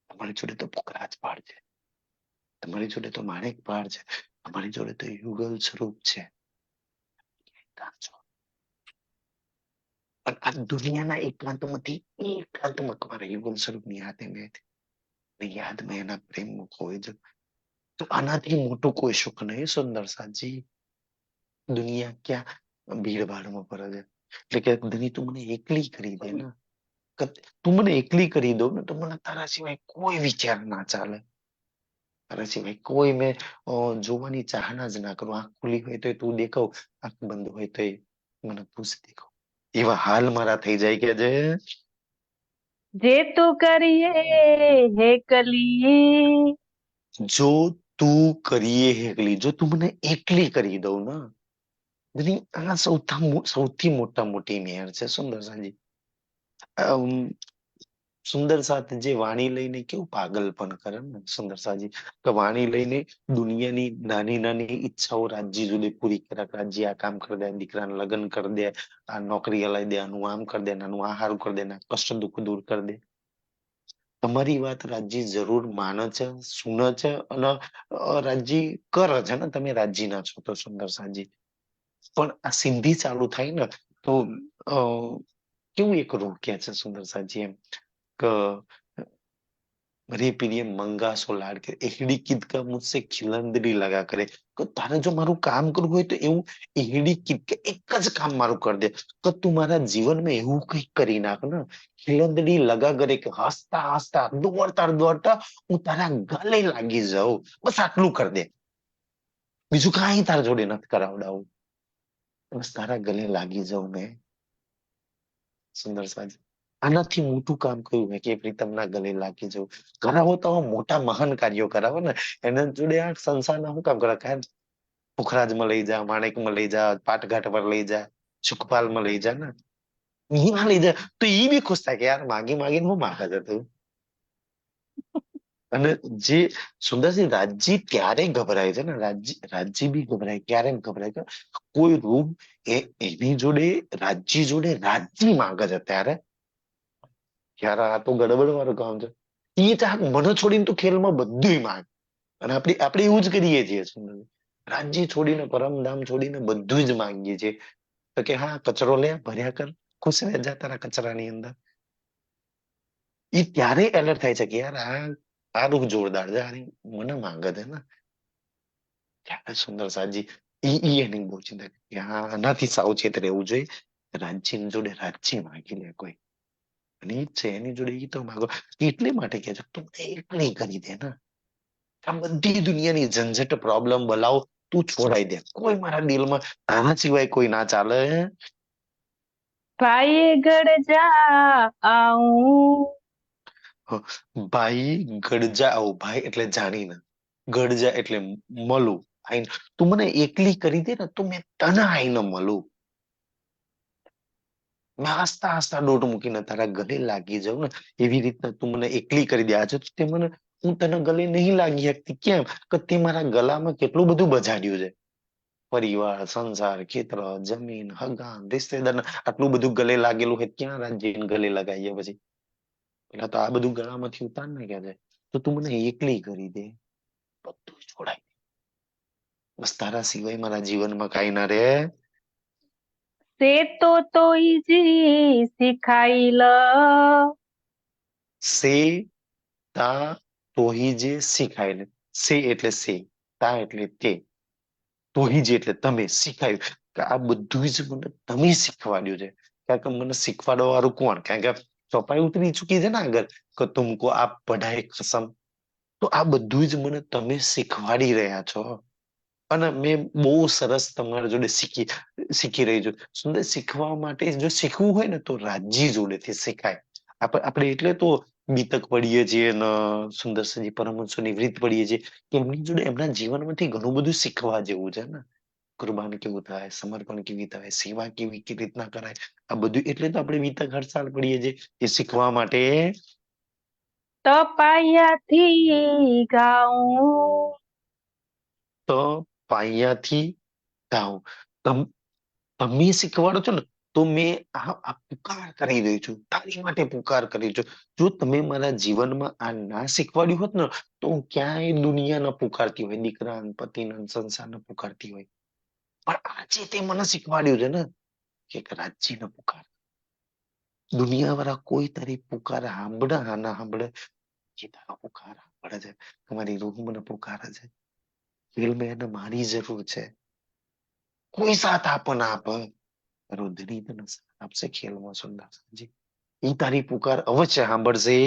[SPEAKER 2] તમારી જોડે તો પુખરાજ પહાડ છે, તમારી જોડે તો માણેક પહાડ છે, તમારી જોડે તો યુગલ સ્વરૂપ છે. ઠામ છો. પણ આ દુનિયાના એકાંતમાંથી એકાંતમાં તમારા યુગલ સ્વરૂપની હાથે મેં યાદમાં એના પ્રેમ હોય છે. તો આનાથી મોટું કોઈ સુખ નહીં સુંદર સાજી. દુનિયા ક્યાં ભીડભાડમાં ફરે છે. એટલે કે ધની તું મને એકલી કરી દે ને, તું મને એકલી કરી દો ને તો મને તારા સિવાય કોઈ વિચાર ના ચાલે. તારા સિવાય કોઈ મેં જોવાની ચાહના જ ના કરું. આંખ ખુલી હોય તો તું દેખાવ, આંખ બંધ હોય તો મને તું જ દેખાવ. એવા હાલ મારા થઈ જાય કે
[SPEAKER 3] જે તું કરીએ હે કલી,
[SPEAKER 2] જો તું કરીએ એકલી, જો તું મને એકલી કરી દઉં ને ધની, આ સૌથી મોટી મેર છે સુંદર સાજી. સુંદર સાથ જે વાણી લઈને કેવું પાગલપન કરે ને સુંદર સાજી, કે વાણી લઈને દુનિયાની નાની નાની ઈચ્છાઓ રાજ્ય જોડે પૂરી કરે. રાજ્ય આ કામ કરી દે, દીકરાને લગ્ન કરી દે, આ નોકરી હલાવી દે, આનું આમ કરી દે, આનું આ હારું કરી દે, કષ્ટ દુઃખ દૂર કરી દે. તમારી વાત રાજ્ય જરૂર માને છે, સુને છે અને રાજ્ય કરે છે ને. તમે રાજ્ય ના છો તો સુંદર સાજી. પણ આ સિંધી ચાલુ થાય ને તો કેવું એક રોક્યા છે સુંદર સાજી એમ કે रे प्रिय मंगा सो लाड करे एहड़ी किद का मुझसे खिलंदड़ी लगा करे. કે તારે જો મારું કામ કરવું હોય તો એવું એહડી કિદ કે એક જ કામ મારું કરી દે, કે તું મારા જીવનમાં એવું કઈક કરી નાખ ને, ખિલંદડી લગા કરે કે હસતા હસતા દોડતા દોડતા હું તારા ગલે લાગી જાઉં. બસ આટલું કરી દે, બીજું કાંઈ તારા જોડે નથી કરાવડાવું, બસ તારા ગલે લાગી જાઉં મેં. સુંદર સાજી. આનાથી મોટું કામ કયું હોય કે પ્રીતમના ગલે લાગી જવું. કરાવો તો મોટા મહાન કાર્યો કરાવો ને, એના જોડે આ સંસારના શું કામ કરાવે. પુખરાજમાં લઈ જા, માણેકમાં લઈ જા, પાટઘાટ પર લઈ જા, સુખપાલમાં લઈ જા ને, અહીંયા લઈ જા તો ઈ બી ખુશ થાય કે યાર માગી માગીને હું માગે છે તું. અને જે સુંદરસિંહ રાજજી ત્યારે ગભરાય છે ને, રાજજી બી ગભરાય. ક્યારે ગભરાય કે કોઈ રૂમ એની જોડે રાજજી જોડે રાજજી માંગે છે ત્યારે યાર આ તો ગડબડ વાળું કામ છે. એ ચાક મને છોડીને તો ખેલમાં બધું માંગ. અને આપણે એવું જ કરીએ છીએ. રાજ્ય છોડીને, પરમધામ છોડીને બધું જ માંગીએ છીએ. તો કે હા કચરો લે, ભર્યા કર, ખુશ રહે જા તારા કચરાની અંદર. એ ત્યારે એલર્ટ થાય છે કે યાર આ રૂપ જોરદાર છે, મને માંગે છે ને. ત્યારે સુંદર સાજી એની બહુ ચિંતા કે હા આનાથી સાવચેત રહેવું જોઈએ. રાજ્યની જોડે રાજ્ય માંગી લે કોઈ. અને ઈ જ છે એની જોડે ઈ તો માંગો. એટલે માટે કે છે તું એકલી કરી દે ને, આ બધી દુનિયાની ઝંઝટ પ્રોબ્લેમ બલાવો તું છોડાઈ દે. કોઈ મારા દિલમાં આના સિવાય કોઈ ના ચાલે.
[SPEAKER 3] ભાઈએ ગઢ જા આઉં,
[SPEAKER 2] ભાઈ ગડજા આવું. ભાઈ એટલે જાણીને, ગડજા એટલે મળું. તું મને એકલી કરી દે ને તો મેં તને આઈને મળું. મેં હસતા હસતા દોટ મૂકીને તારા ગલે લાગી જાઉં ને, એવી રીતના તું મને એકલી કરી દે. આજે તે મને હું તને ગલે નહીં લાગી શકતી. કેમ કે તે મારા ગલામાં કેટલું બધું બજાડ્યું છે. પરિવાર, સંસાર, ખેતર, જમીન, હગાન, રિશ્તેદાર, આટલું બધું ગલે લાગેલું હોય ક્યાં રાજ્ય ગલે લગાવીએ પછી. પેલા તો આ બધું ગળામાંથી ઉતાર ને કે છે તો તું મને એકલી કરી દે, બધું છોડાય. બસ તારા સિવાય મારા જીવનમાં કઈ ના રે.
[SPEAKER 3] તે તો ઈજી શીખાઈ લ,
[SPEAKER 2] સે તા તોહી જે શીખાય ને. સે એટલે સે, તા એટલે તે, તોહી જે એટલે તમે, શીખાયું કે આ બધું જ મને તમે શીખવાડ્યું છે. કારણ કે મને શીખવાડવા વાળું કોણ? કારણ કે ચોપાઈ ઉતરી ચૂકી છે ને આગળ કે તુમકો આપ પઢાઈ કસમ. તો આ બધું જ મને તમે શીખવાડી રહ્યા છો. અને મેં બહુ સરસ તમારા જોડે શીખી રહી છું. સુંદર, શીખવા માટે જો શીખવું હોય ને તો રાજ્જી જોડેથી શીખાય. આપણે એટલે તો બીતક પડીએ છીએ ને સુંદર સજી પરમહંસોની રીત પડીએ છીએ કે એમની જોડે એમના જીવનમાંથી ઘણું બધું શીખવા જેવું છે ને. કુરબાન કેવું થાય, સમર્પણ કેવી થાય, સેવા કેવી રીતના કરાય, આ બધું એટલે તો આપણે બીતક હર સાલ પડીએ છીએ એ શીખવા માટે.
[SPEAKER 3] તપાયાથી ગાઉં.
[SPEAKER 2] તો પાયાથી ગાઉં. તમે શીખવાડો છો ને તો મેં આ પુકાર કરી રહ્યો છું, તારી માટે પુકાર કરી છું. જો તમે મારા જીવનમાં આ ના શીખવાડ્યું હોત ને તો હું ક્યાંય દુનિયાના પુકારતી હોય, દીકરા પતિના સંસારના પુકારતી હોય. પણ આજે તે મને શીખવાડ્યું છે ને કે એક રાજ્યનો પુકાર. દુનિયા વાળા કોઈ તારી પુકાર સાંભળે ના સાંભળે, જે તારો પુકાર સાંભળે છે, તમારી રૂહ મને પુકારે છે. ફિલ્મ એને મારી જરૂર છે. કોઈ સાથ આપો ના આપે, રુદ્રી તને સાથ આપશે ખેલમાં સુંદર સાજી. એ તારી પુકાર અવશ્ય સાંભળશે.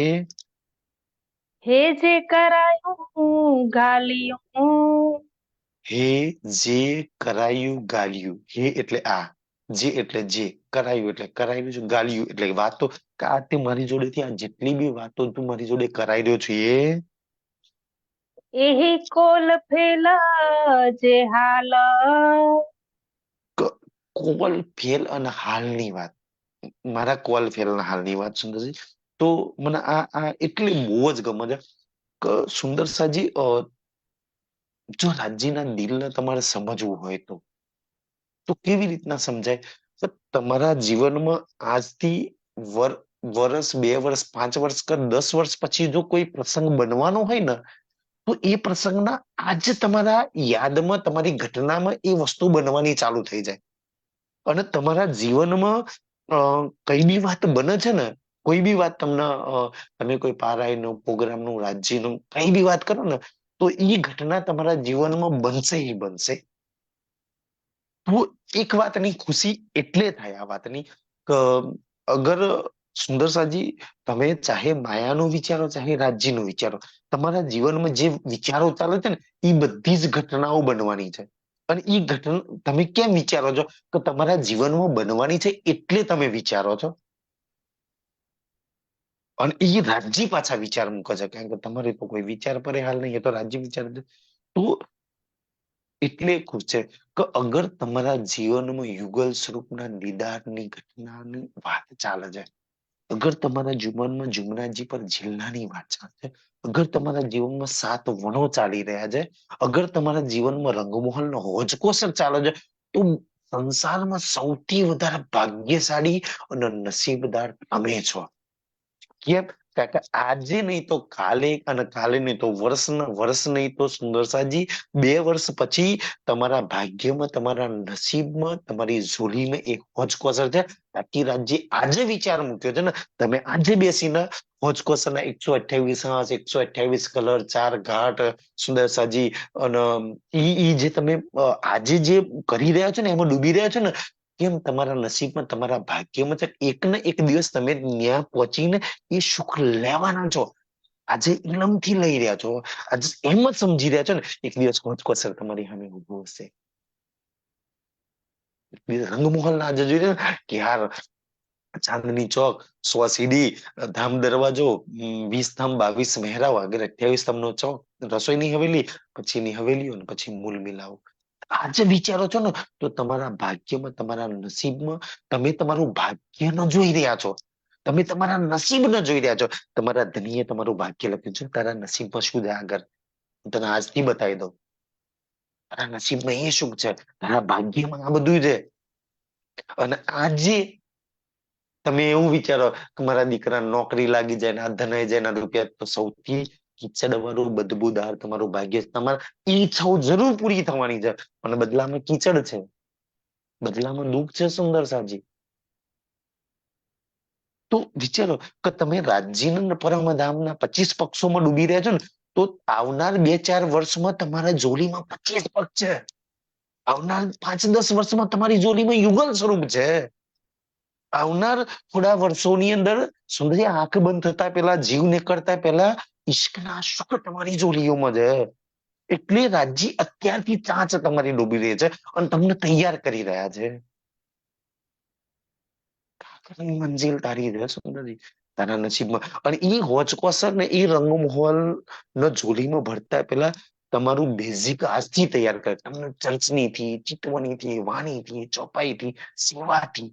[SPEAKER 3] હે જે કરાયું ગાલિયું.
[SPEAKER 2] હે જે કરાયું ગાલ્યું. હે એટલે આ, જે એટલે જે, કરાયું એટલે કરાયું છે, ગાલ્યું એટલે વાતો. આ તે મારી જોડેથી આ જેટલી બી વાતો તું મારી જોડે કરાઈ રહ્યો છું
[SPEAKER 3] એહી કોલ ફેલા જે હાલ.
[SPEAKER 2] કોલ ફેલ અને હાલની વાત, મારા કોલ ફેલ અને હાલની વાત સુંદરજી. તો મને આ એટલે બહુ જ ગમે છે કે સુંદર સાજી, જો રાજ્યના દિલને તમારે સમજવું હોય તો કેવી રીતના સમજાય? તો તમારા જીવનમાં આજથી વર્ષ, 2 વર્ષ, 5 વર્ષ કે 10 વર્ષ પછી જો કોઈ પ્રસંગ બનવાનો હોય ને તો એ પ્રસંગના આજે તમારા યાદમાં, તમારી ઘટનામાં એ વસ્તુ બનવાની ચાલુ થઈ જાય. અને તમારા જીવનમાં કઈ બી વાત બને છે ને, કોઈ બી વાત તમને, તમે કોઈ પારાયનો પ્રોગ્રામનું, રાજ્યનું કઈ બી વાત કરો ને તો એ ઘટના તમારા જીવનમાં બનશે ઈ બનશે. તો એક વાતની ખુશી એટલે થાય આ વાતની કે અગર સુંદર સાજી તમે ચાહે માયાનું વિચારો, ચાહે રાજ્યનું વિચારો, તમારા જીવનમાં જે વિચારો ચાલે છે ને એ બધી જ ઘટનાઓ બનવાની છે. અને એ ઘટના તમે કેમ વિચારો છો કે તમારા જીવનમાં બનવાની છે એટલે તમે વિચારો છો. અને એ રાજ્ય પાછા વિચાર મૂકે છે, કારણ કે તમારે તો કોઈ વિચાર પરે હાલ નહીં, એ તો રાજ્ય વિચાર છે. તો એટલે ખુશ છે કે અગર તમારા જીવનમાં યુગલ સ્વરૂપના દીદારની ઘટનાની વાત ચાલે છે, અગર તમારા જીવનમાં જુમનાજી પર જિલ્લાની વાત ચાલે છે, અગર તમારા જીવનમાં 7 વણો ચાલી રહ્યા છે, અગર તમારા જીવનમાં રંગમોહનનો હોજકોસર ચાલે છે, તો સંસારમાં સૌથી વધારે ભાગ્યશાળી અને નસીબદાર તમે છો. કેમ? કારણ કે આજે નહીં તો કાલે, અને કાલે નહીં તો વર્ષ નહીં તો સુંદર સાજી 2 વર્ષ પછી તમારા ભાગ્યમાં, તમારા નસીબમાં, તમારી ઝોલીમાં એક હોજકોસર છે. બાકી રાજ્ય આજે વિચાર મૂક્યો છે ને, તમે આજે બેસીને હોજકોસરના 128 હાંસ, 128 કલર, 4 ઘાટ સુંદર સાજી, અને ઈ જે તમે આજે જે કરી રહ્યા છો ને, એમાં ડૂબી રહ્યા છો ને, કેમ તમારા નસીબમાં, તમારા ભાગ્યમાં છે. એક ને એક દિવસ તમે ત્યાં પહોંચીને એ સુખ લેવાના છો. આજે ઇલમથી લઈ રહ્યા છો, આજે એમ જ સમજી રહ્યા છો ને, એક દિવસ હોજકોસર તમારી સામે ઉભો હશે. રંગમોહન આજે જોઈ ને કે યાર, ચાંદની ચોક, 100 સીડી, ધામ દરવાજો, 20 ધામ, 22 મહેરાવ, આગળ 28 ધામનો ચોક, રસોઈની હવેલી, પછીની હવેલીઓ, અને પછી મૂલ મિલાવ. આજે વિચારો છો ને તો તમારા ભાગ્યમાં, તમારા નસીબમાં, તમે તમારું ભાગ્ય ન જોઈ રહ્યા છો, તમે તમારા નસીબ ન જોઈ રહ્યા છો. તમારા ધણીએ તમારું ભાગ્ય લખ્યું છે, તારા નસીબમાં શું છે આગળ હું તને આજથી બતાવી દઉં. તારા નસીબમાં એ શું છે, તારા ભાગ્યમાં આ બધું છે. અને આજે તમે એવું વિચારો કે મારા દીકરા નોકરી લાગી જાય ને આ ધનાઈ જાય ને રૂપિયા, તો સૌથી કીચડ વાળું બદબૂદાર તમારું ભાગ્ય. તમારે ઈચ્છાઓ જરૂર પૂરી થવાની છે, પણ બદલામાં કીચડ છે, બદલામાં દુઃખ છે સુંદર સાજી. તો વિચારો કે તમે રાજ્યના પરમધામના 25 પક્ષોમાં ડૂબી રહ્યા છો ને, તો આવનાર 2-4 વર્ષમાં તમારા જોડીમાં 25 પક્ષ છે. આવનાર 5-10 વર્ષમાં તમારી જોડીમાં યુગલ સ્વરૂપ છે. આવનાર થોડા વર્ષોની અંદર સુંદરી આંખ બંધ થતા પહેલા, જીવ નીકળતા પહેલા ઈશ્કના સુખ તમારી જોડીઓમાં છે. એટલે રાજજી અત્યારથી ચાંચ તમારી ડૂબી રહી છે અને તમને તૈયાર કરી રહ્યા છે. આગળની મંજિલ તારી છે સુંદરજી, તારા નસીબમાં. અને એ હોચકોસર ને એ રંગમહોલ ન જોલીમાં ભરતા પેલા તમારું બેઝિક આજથી તૈયાર કરે. તમને ચર્ચનીથી, ચિતવણીથી, વાણીથી, ચોપાઈથી, સેવાથી,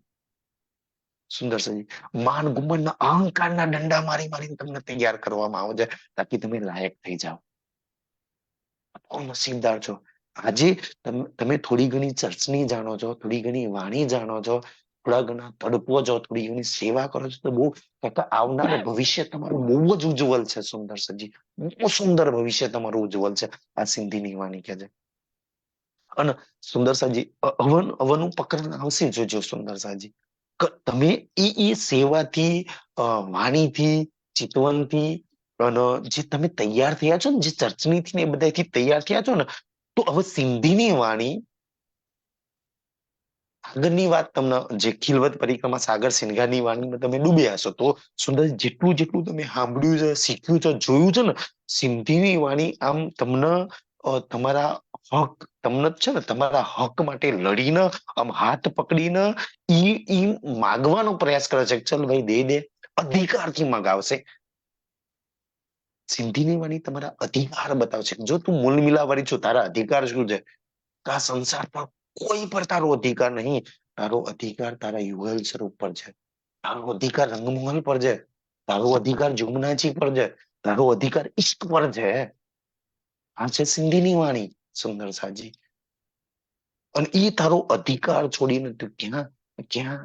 [SPEAKER 2] સુંદરજી માન ગુમનના અહંકારના દંડા મારી મારીને તમને તૈયાર કરવામાં આવે છે તાકી તમે લાયક થઈ જાઓ. નસીબદાર છો. આજે તમે થોડી ઘણી ચર્ચની જાણો છો, થોડી ઘણી વાણી જાણો છો, થોડા ઘણા તડપો છો, થોડી ઘણી સેવા કરો છો, તો બહુ આવનારું ભવિષ્ય તમારું બહુ જ ઉજ્જવલ છે સુંદર સજી. બહુ સુંદર ભવિષ્ય તમારું ઉજ્જવલ છે. આ સિંધીની વાણી કે છે. અને સુંદર સાજી અવનું પ્રકરણ આવશે જોજો સુંદર સાજી. તમે એ સેવાથી, વાણીથી, ચિતવનથી, અને જે તમે તૈયાર થયા છો ને, જે ચર્ચનીથી ને એ બધાથી તૈયાર થયા છો ને, તો હવે સિંધીની વાણી આગળની વાત તમને જે ખીલવત પરિક્રમા સાગર સિંગારની વાણીમાં તમે ડૂબ્યા હશો તો સુંદર જેટલું જેટલું તમે સાંભળ્યું છે, શીખ્યું છે, જોયું છે ને, સિંધીની વાણી આમ તમને તમારા હક, તમને છે ને તમારા હક માટે લડીને આમ હાથ પકડીને ઈ માગવાનો પ્રયાસ કરે છે. ચલ ભાઈ દે અધિકારથી મગાવશે. સિંધીની વાણી તમારા અધિકાર બતાવશે. જો તું મૂલ મિલાવાળી છો, તારા અધિકાર શું છે? આ સંસાર પર કોઈ પર તારો અધિકાર નહીં. તારો અધિકાર તારા યુગલ સ્વરૂપ પર છે. તારો અધિકાર રંગમહલ પર છે. તારો અધિકાર જમુનાજી પર છે. તારો અધિકાર ઈશ્ક પર છે. આ છે સિંધીની વાણી સુંદર સાજી. અને એ તારો અધિકાર છોડીને તું ક્યાં ક્યાં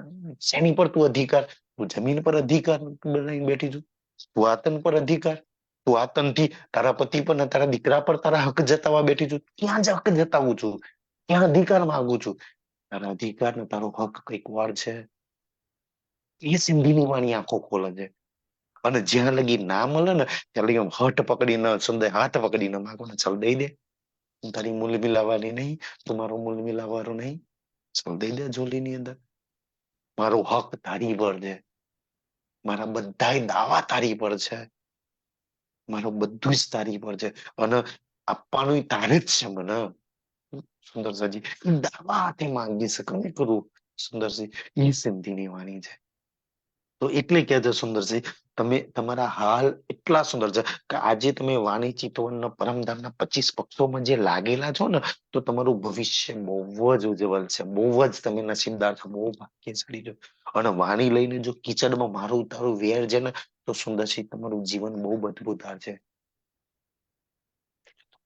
[SPEAKER 2] શેની પર તું અધિકાર? તું જમીન પર અધિકાર બનાવીને બેઠી છું. તું આતન પર અધિકાર, તું આતનથી તારા પતિ પર ને તારા દીકરા પર તારા હક જતાવવા બેઠી છું. ક્યાં જ હક જતાવું છું? ક્યાં અધિકાર માંગુ છું? તારા અધિકાર ને તારો હક કઈક વાર છે. એ સિંધીની વાણી આંખો ખોલે છે. અને જ્યાં લગી ના મળે ને ત્યાં લગી હઠ પકડીને, સુંદર હાથ પકડીને માંગો ને, ચાલ દઈ દે. હું તારી મૂલ મિલાવવાની નહીં, તું મારો મૂલ મિલાવવાનો નહીં, ચાલ દઈ દે ઝોલીની અંદર. મારો હક તારી પર છે. મારા બધાય દાવા તારી પર છે. મારું બધું જ તારી પર છે. અને આપવાનું તારે જ છે મને. સુંદરજી દાવા હાથે માંગી શકે ને કરું સુંદરજી. એ સિંધીની વાણી છે. તો એટલે કે છે સુંદરજી, તમે તમારા હાલ એટલા સુંદર છે કે આજે તમે વાણી ચિતવનના પરમધામના 25 પક્ષોમાં જે લાગેલા છો ને, તો તમારું ભવિષ્ય બહુ જ ઉજ્જવલ છે. બહુ જ તમે નસીબદાર છો, બહુ ભાગ્યશાળી છો. અને વાણી લઈને જો કીચડમાં મારું તારું વેર છે ને, તો સુંદરજી તમારું જીવન બહુ બદબૂદાર છે.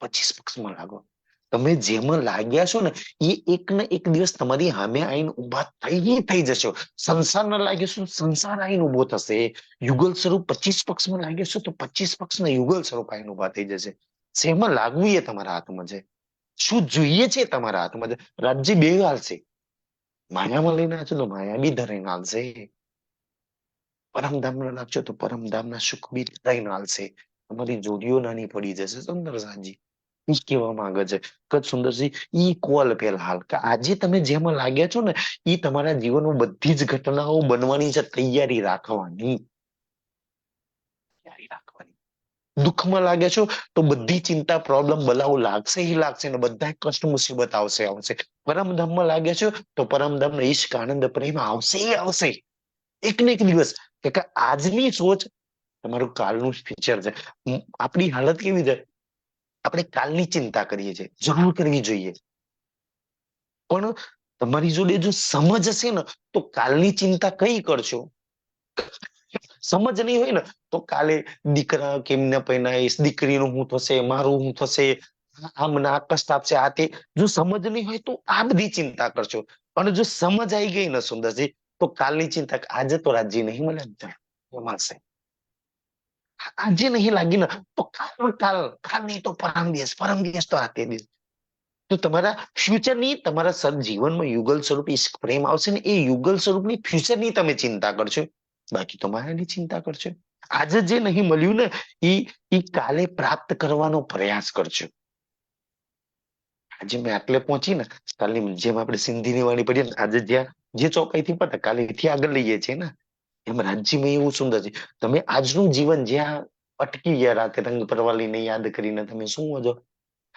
[SPEAKER 2] 25 પક્ષમાં લાગો. તમે જેમાં લાગ્યા છો ને એ એક ને એક દિવસ તમારી સામે આવીને ઉભા થઈ જશો. સંસાર ના લાગ્યો છો, સંસાર આવીને ઉભો થશે. યુગલ સ્વરૂપ 25 પક્ષમાં લાગ્યો છો તો 25 પક્ષના યુગલ સ્વરૂપ આવીને ઉભા થઈ જશે. શેમાં લાગવું એ તમારા હાથમાં છે. શું જોઈએ છે તમારા હાથમાં છે. રાજ્ય બે હાલશે. માયામાં લઈને આવશો તો માયા બી ધરીને હાલશે. પરમધામમાં લાગશો તો પરમધામના સુખ બી ધરીને હાલશે. તમારી જોડીઓ નાની પડી જશે. સુંદર સાજી ઈ કહેવા માંગે છે કે સુંદરજી ઈ કોલ પેલા હાલ કે આજે તમે જેમાં લાગ્યા છો ને એ તમારા જીવનમાં બધી જ ઘટનાઓ બનવાની છે. તૈયારી રાખવાની. દુઃખમાં લાગે છો તો બધી ચિંતા, પ્રોબ્લેમ, બલાઓ લાગશે ઈ લાગશે ને બધા કષ્ટ મુસીબત આવશે. પરમધામમાં લાગે છો તો પરમધામ ઈશ્ક આનંદ પ્રેમ આવશે. એક ને એક દિવસ કે આજની સોચ તમારું કાલનું ફ્યુચર છે. આપણી હાલત કેવી છે? આપણે કાલની ચિંતા કરીએ છીએ. જરૂર કરવી જોઈએ, પણ તમારી જોડે જો સમજ હશે ને તો કાલની ચિંતા કઈ કરશો. સમજ નહીં હોય ને તો કાલે દીકરા કેમને પહેનાઈશ, દીકરીનું શું થશે, મારું શું થશે, આમ ના કષ્ટ આપશે, આ તે. જો સમજ નહીં હોય તો આ બધી ચિંતા કરશો. અને જો સમજ આવી ગઈ ને સુંદરજી તો કાલની ચિંતા, આજે તો રાજ્ય નહીં મળે મળશે. આજે નહીં લાગી ને તો કાલ નહીં તો પરમ દિવસ તો આતે દિવસ. તો તમારા ફ્યુચરની, તમારા જીવનમાં યુગલ સ્વરૂપ ઈશ્ક પ્રેમ આવશે ને એ યુગલ સ્વરૂપની ફ્યુચરની તમે ચિંતા કરશો. બાકી તો માયાની ચિંતા કરશો. આજે જે નહીં મળ્યું ને એ કાલે પ્રાપ્ત કરવાનો પ્રયાસ કરજો. આજે મેં આટલે પહોંચી ને કાલની જેમ આપણે સિંધીની વાણી પડીએ ને, આજે જ્યાં જે ચોપાઈથી પતા કાલે એથી આગળ લઈએ છીએ ને, એમ રાજ્યમાં એવું સુંદર છે. તમે આજનું જીવન જ્યાં અટકી ગયા રાતે રંગ પરવાલીને યાદ કરીને તમે શું છો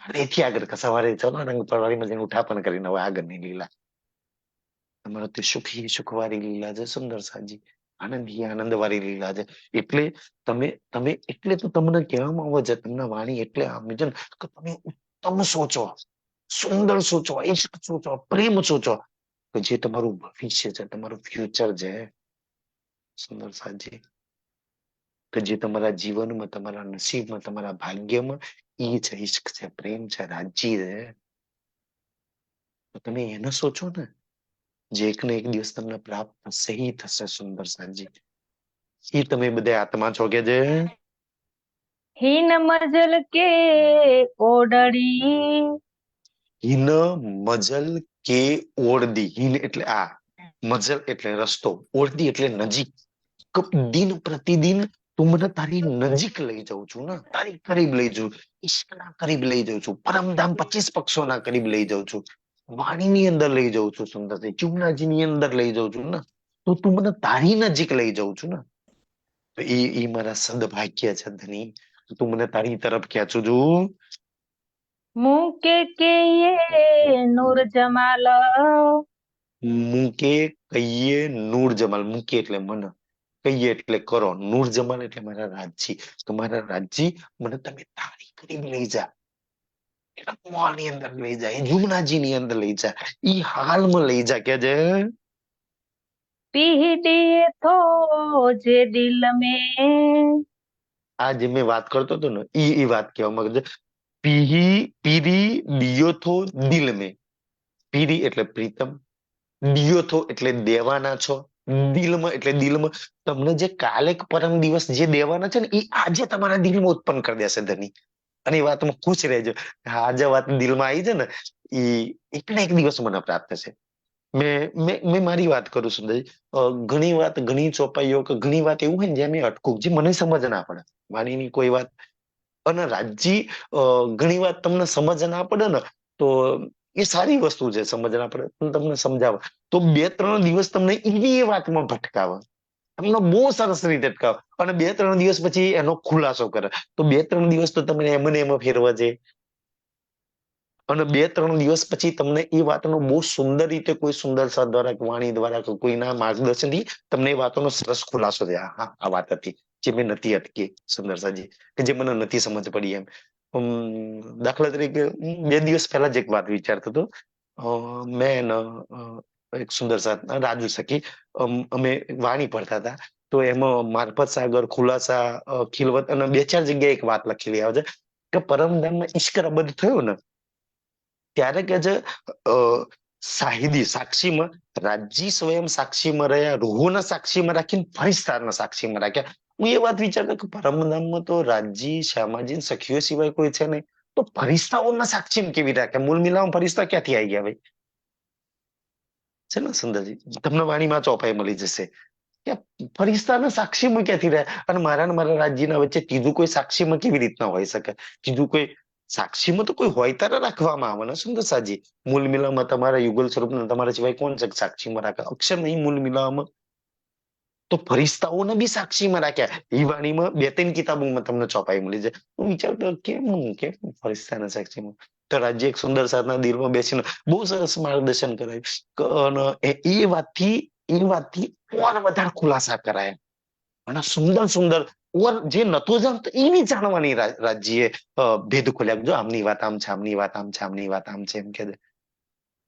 [SPEAKER 2] એથી આગળ સવારે ચલો રંગ પરવાળીમાં જઈને ઉઠાપન કરીને હવે આગળની લીલા તમારો તે સુખી સુખવાળી લીલા છે સુંદર સાજી, આનંદી આનંદ વાળી લીલા છે. એટલે તમે એટલે તો તમને કહેવામાં આવે છે, તમને વાણી એટલે આમ છે ને કે તમે ઉત્તમ સોચો, સુંદર સોચો, ઇશ્ક સોચો, પ્રેમ સોચો, કે જે તમારું ભવિષ્ય છે, તમારું ફ્યુચર છે સુંદર સાજી, કે જે તમારા જીવનમાં, તમારા નસીબમાં, તમારા ભાગ્યમાં ઈ છે, ઇશ્ક છે, પ્રેમ છે, રાજી છે. તો તમે એને સોચો ને, જે એક ને એક દિવસ તમને પ્રાપ્ત થશે ઈ થશે સુંદર સાજી. ઈ તમે બધા આત્મા છો કે જે
[SPEAKER 3] हीन मजल के ओडड़ी
[SPEAKER 2] હિન મજલ કે ઓળદી. હિન એટલે આ, મજલ એટલે રસ્તો, ઓળદી એટલે નજીક. દિન પ્રતિદિન તું મને તારી નજીક લઈ જાઉં છું ને, તારી કરીબ લઈ જાઉં, ઈશ્કના કરીબ લઈ જાઉં છું, પરમધામ 25 પક્ષોના કરીબ લઈ જાઉં છું, વાણીની અંદર લઈ જાઉં છું સુંદરથી, ચુમનાજીની અંદર લઈ જાઉં છું ને, તો તું મને તારી નજીક લઈ જાઉં છું ને, તો ઈ મારા સદભાગ્ય છે ધની. તું મને તારી તરફ ખેંચું છું.
[SPEAKER 3] मुके के ये नूर जमाल
[SPEAKER 2] મૂકે કહીએ નૂર જમાલ. મૂકે એટલે મને, કહીએ એટલે કરો, નૂર જમાલ એટલે મારા રાજજી. તો મારા રાજજી મને તમે તારી કરીબ લઈ જા, એના કુવાની અંદર લઈ જા, એ જુમનાજી ની અંદર લઈ જા, ઈ હાલમાં લઈ જા કે જે
[SPEAKER 3] पीह दिए थो जे दिल में
[SPEAKER 2] આ જે મેં વાત કરતો હતો ને ઈ વાત કહેવા માંગે છે. પીરી દિયો થો દિલ મેં. પીરી એટલે પ્રીતમ, દિયો થો એટલે દેવાના છો, દિલમાં એટલે દિલમાં. તમને જે કાલે કે પરમ દિવસ જે દેવાના છે ને એ આજે તમારા દિલમાં ઉત્પન્ન કરી દેશે ધની. અને એ વાતમાં ખુશ રહેજો. આજે વાત દિલમાં આવી છે ને એ એક ને એક દિવસ મને પ્રાપ્ત થશે. મેં મારી વાત કરું છું ઘણી વાત, ઘણી ચોપાઈઓ કે ઘણી વાત એવું હોય ને જ્યાં મેં અટકું, જે મને સમજ ના પડે વાણીની કોઈ વાત. અને રાજજી ઘણી વાત તમને સમજ ના પડે ને તો એ સારી વસ્તુ છે, સમજ ના પડે તમને સમજાવે તો 2-3 દિવસ તમને એવી એ વાતમાં ભટકાવે, તમને બહુ સરસ રીતે અટકાવે, અને 2-3 દિવસ પછી એનો ખુલાસો કરે. તો 2-3 દિવસ તો તમને એમ ને એમાં ફેરવા જાય, અને 2-3 દિવસ પછી તમને એ વાતનો બહુ સુંદર રીતે કોઈ સુંદર સર દ્વારા, વાણી દ્વારા, કોઈના માર્ગદર્શનથી તમને એ વાતોનો સરસ ખુલાસો થયા. હા, આ વાત હતી જે મેં નથી અટકી સુંદર સાજી, કે જે મને નથી સમજ પડી એમ. દાખલા તરીકે હું 2 દિવસ પહેલા જ એક વાત વિચારતો હતો. મેં એક સુંદર સાથ રાજુ સખી અમે વાણી પડતા હતા, તો એમાં મારફત સાગર, ખુલાસા, ખીલવત અને 2-4 જગ્યાએ એક વાત લખેલી આવે છે કે પરમધામમાં ઈશ્ક અબદ થયો ને ત્યારે કે છે શાહિદી સાક્ષીમાં રાજજી સ્વયં સાક્ષીમાં રહ્યા, રૂહોના સાક્ષીમાં રાખીને ફરિશ્તાના સાક્ષીમાં રાખ્યા. હું એ વાત વિચારતો કે પરમધામમાં તો રાજજી, શ્યામાજી, સખીઓ સિવાય કોઈ છે નહીં, તો ફરિશ્તાઓના સાક્ષીમાં કેવી રાખ્યા? મૂળ મિલામાં ફરિશ્તા ક્યાંથી આવી ગયા ભાઈ? છે ને સુંદરજી, તમને વાણીમાં ચોપાઈ મળી જશે કે ફરિશ્તાના સાક્ષીમાં ક્યાંથી રહ્યા, અને મારા રાજ્યના વચ્ચે ત્રીજું કોઈ સાક્ષીમાં કેવી રીતના હોઈ શકે? ત્રીજું કોઈ સાક્ષીમાં તો કોઈ હોય તારે રાખવામાં આવે ને સુંદર સાજી. મૂળ મિલામાં તમારા યુગલ સ્વરૂપ તમારા સિવાય કોણ છે સાક્ષીમાં રાખે? અક્ષર નહીં મૂળ મિલામાં, તો ફરિશ્તાઓને બી સાક્ષીમાં રાખ્યા. એ વાણીમાં 2-3 કિતાબોમાં તમને ચોપાઈ મળી જાય. હું વિચારતો કેમ ફરિશ્તાના સાક્ષીમાં? તો રાજ્ય એક સુંદર સાધના દિલમાં બેસીને બહુ સરસ માર્ગદર્શન કરાયું, અને એ વાતથી ઓર વધારે ખુલાસા કરાય, અને સુંદર ઓર જે નતો જાણતો એની જાણવાની રાજ્યએ ભેદ ખોલ્યા. જો આમની વાત આમ છે, આમની વાત આમ છે, આમની વાત આમ છે, એમ કે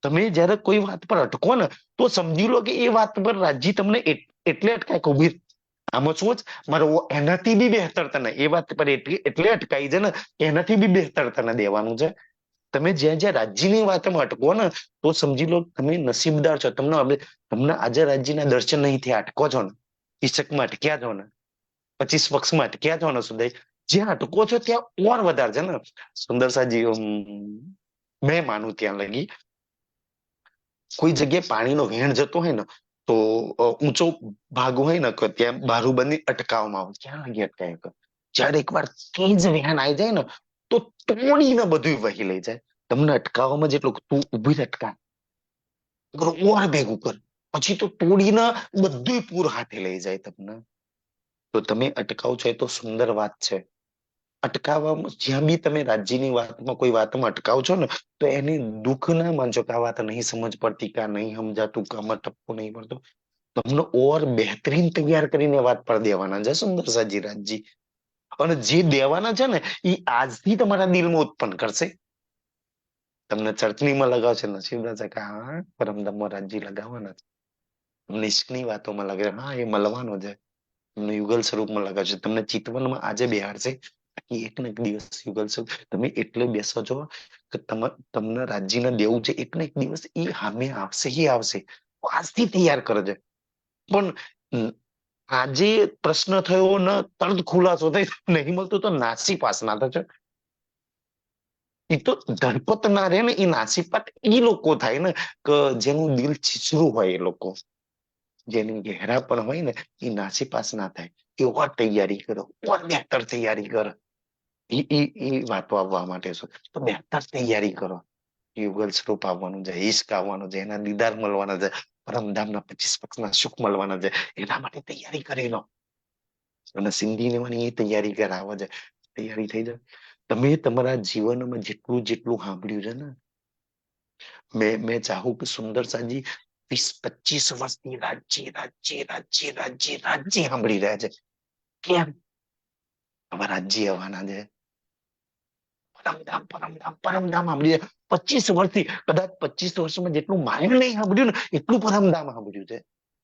[SPEAKER 2] તમે જયારે કોઈ વાત પર અટકો ને તો સમજી લો કે એ વાત પર રાજ્ય તમને એટલે અટકાય કે ઉભી આમાં શું જ મારે એનાથી બી બહેતર તને એ વાત પર એટલે અટકાઈ છે ને એનાથી બી બહેતર તને દેવાનું છે. તમે જ્યાં રાજ્યની વાતમાં અટકો ને તો સમજી લો તમે નસીબદાર છો. તમને આજે રાજ્યના દર્શન નહીં થયા, અટકો છો ને, ઈશકમાં અટક્યા છો ને, 25 પક્ષમાં અટક્યા છો ને સુધઈ, જ્યાં અટકો છો ત્યાં ઓર વધારે છે ને સુંદર સાજી. મેં માનું ત્યાં લગી કોઈ જગ્યાએ પાણીનો વહેણ જતો હોય ને તો ઊંચો ભાગ હોય ને ત્યાં બારૂબંધી અટકાવવામાં આવે. ક્યાં લાગી અટકાય? જયારે એકવાર તેજ વહેણ આવી જાય ને તો તોડીને બધું વહી લઈ જાય. તમને અટકાવવામાં જેટલું તું ઉભી જ અટકા, ઓર ભેગું કર, પછી તો તોડીને બધું પૂર હાથે લઈ જાય તમને. તો તમે અટકાવ છો એ તો સુંદર વાત છે, અટકાવવામાં જ્યાં બી તમે રાજ્યની વાતમાં કોઈ વાતમાં અટકાવ છો ને, તો એની દુઃખ ના માનજો કે આ વાત નહીં સમજ પડતી, કે આ નહીં સમજાતું, કે આમાં ટપ્પો નહીં પડતો. તમને ઓર બહેતરીન તૈયાર કરીને વાત પર દેવાના છે સુંદર સાજી રાજજી. અને જે દેવાના છે ને એ આજથી તમારા દિલમાં ઉત્પન્ન કરશે. તમને ચટણીમાં લગાવશે નસીબદાર છે કે હા પરમધામમાં રાજ્ય લગાવવાના છે. તમને ઇશ્કની વાતોમાં લાગે હા એ મળવાનો છે. તમને યુગલ સ્વરૂપમાં લગાવશે. તમને ચિતવનમાં આજે બેહાડશે. એક ને એક દિવસ યુગલ સ્વરૂપ તમે એટલે બેસો છો કે તમને રાજ્યને દેવું છે. એક ને એક દિવસ એ સામે આવશે, એ આવશે. આજથી તૈયાર કરજે. પણ આજે પ્રશ્ન થયો ને તરત ખુલાસો થઈ નહીં મળતું તો નાસીપાસ ના થશે. એ તો ધરપત ના રહે ને, એ નાસીપાત એ લોકો થાય ને કે જેનું દિલ છીછરું હોય, એ લોકો જેની ગહેરા પણ હોય ને એ નાસીપાસ ના થાય. એ ઓર તૈયારી કરો, ઓર બહેતર તૈયારી કરો. એ વાતો આવવા માટે છે. તો બહેતર તૈયારી કરો. યુગલ સ્વરૂપ આવવાનું છે, ઈશ્ક આવવાનું છે, એના દીદાર મળવાના છે, પરમધામના 25 પક્ષના સુખ મળવાના છે. એના માટે તૈયારી કરી લો. અને સિંધી લેવાની એ તૈયારી કરાવે છે. તૈયારી થઈ જાય. તમે તમારા જીવનમાં જેટલું જેટલું સાંભળ્યું છે ને, મેં ચાહું કે સુંદર સાજી 20-25 વર્ષથી રાજ્ય રાજ્ય રાજ્ય રાજ્ય રાજ્ય સાંભળી રહ્યા છે. કેમ? હવે રાજ્ય આવવાના છે. પરમધામ પરમધામ પરમધામ સાંભળી 25 વર્ષથી. કદાચ 25 વર્ષમાં જેટલું માયને નહીં સાંભળ્યું ને એટલું પરમધામ સાંભળ્યું છે.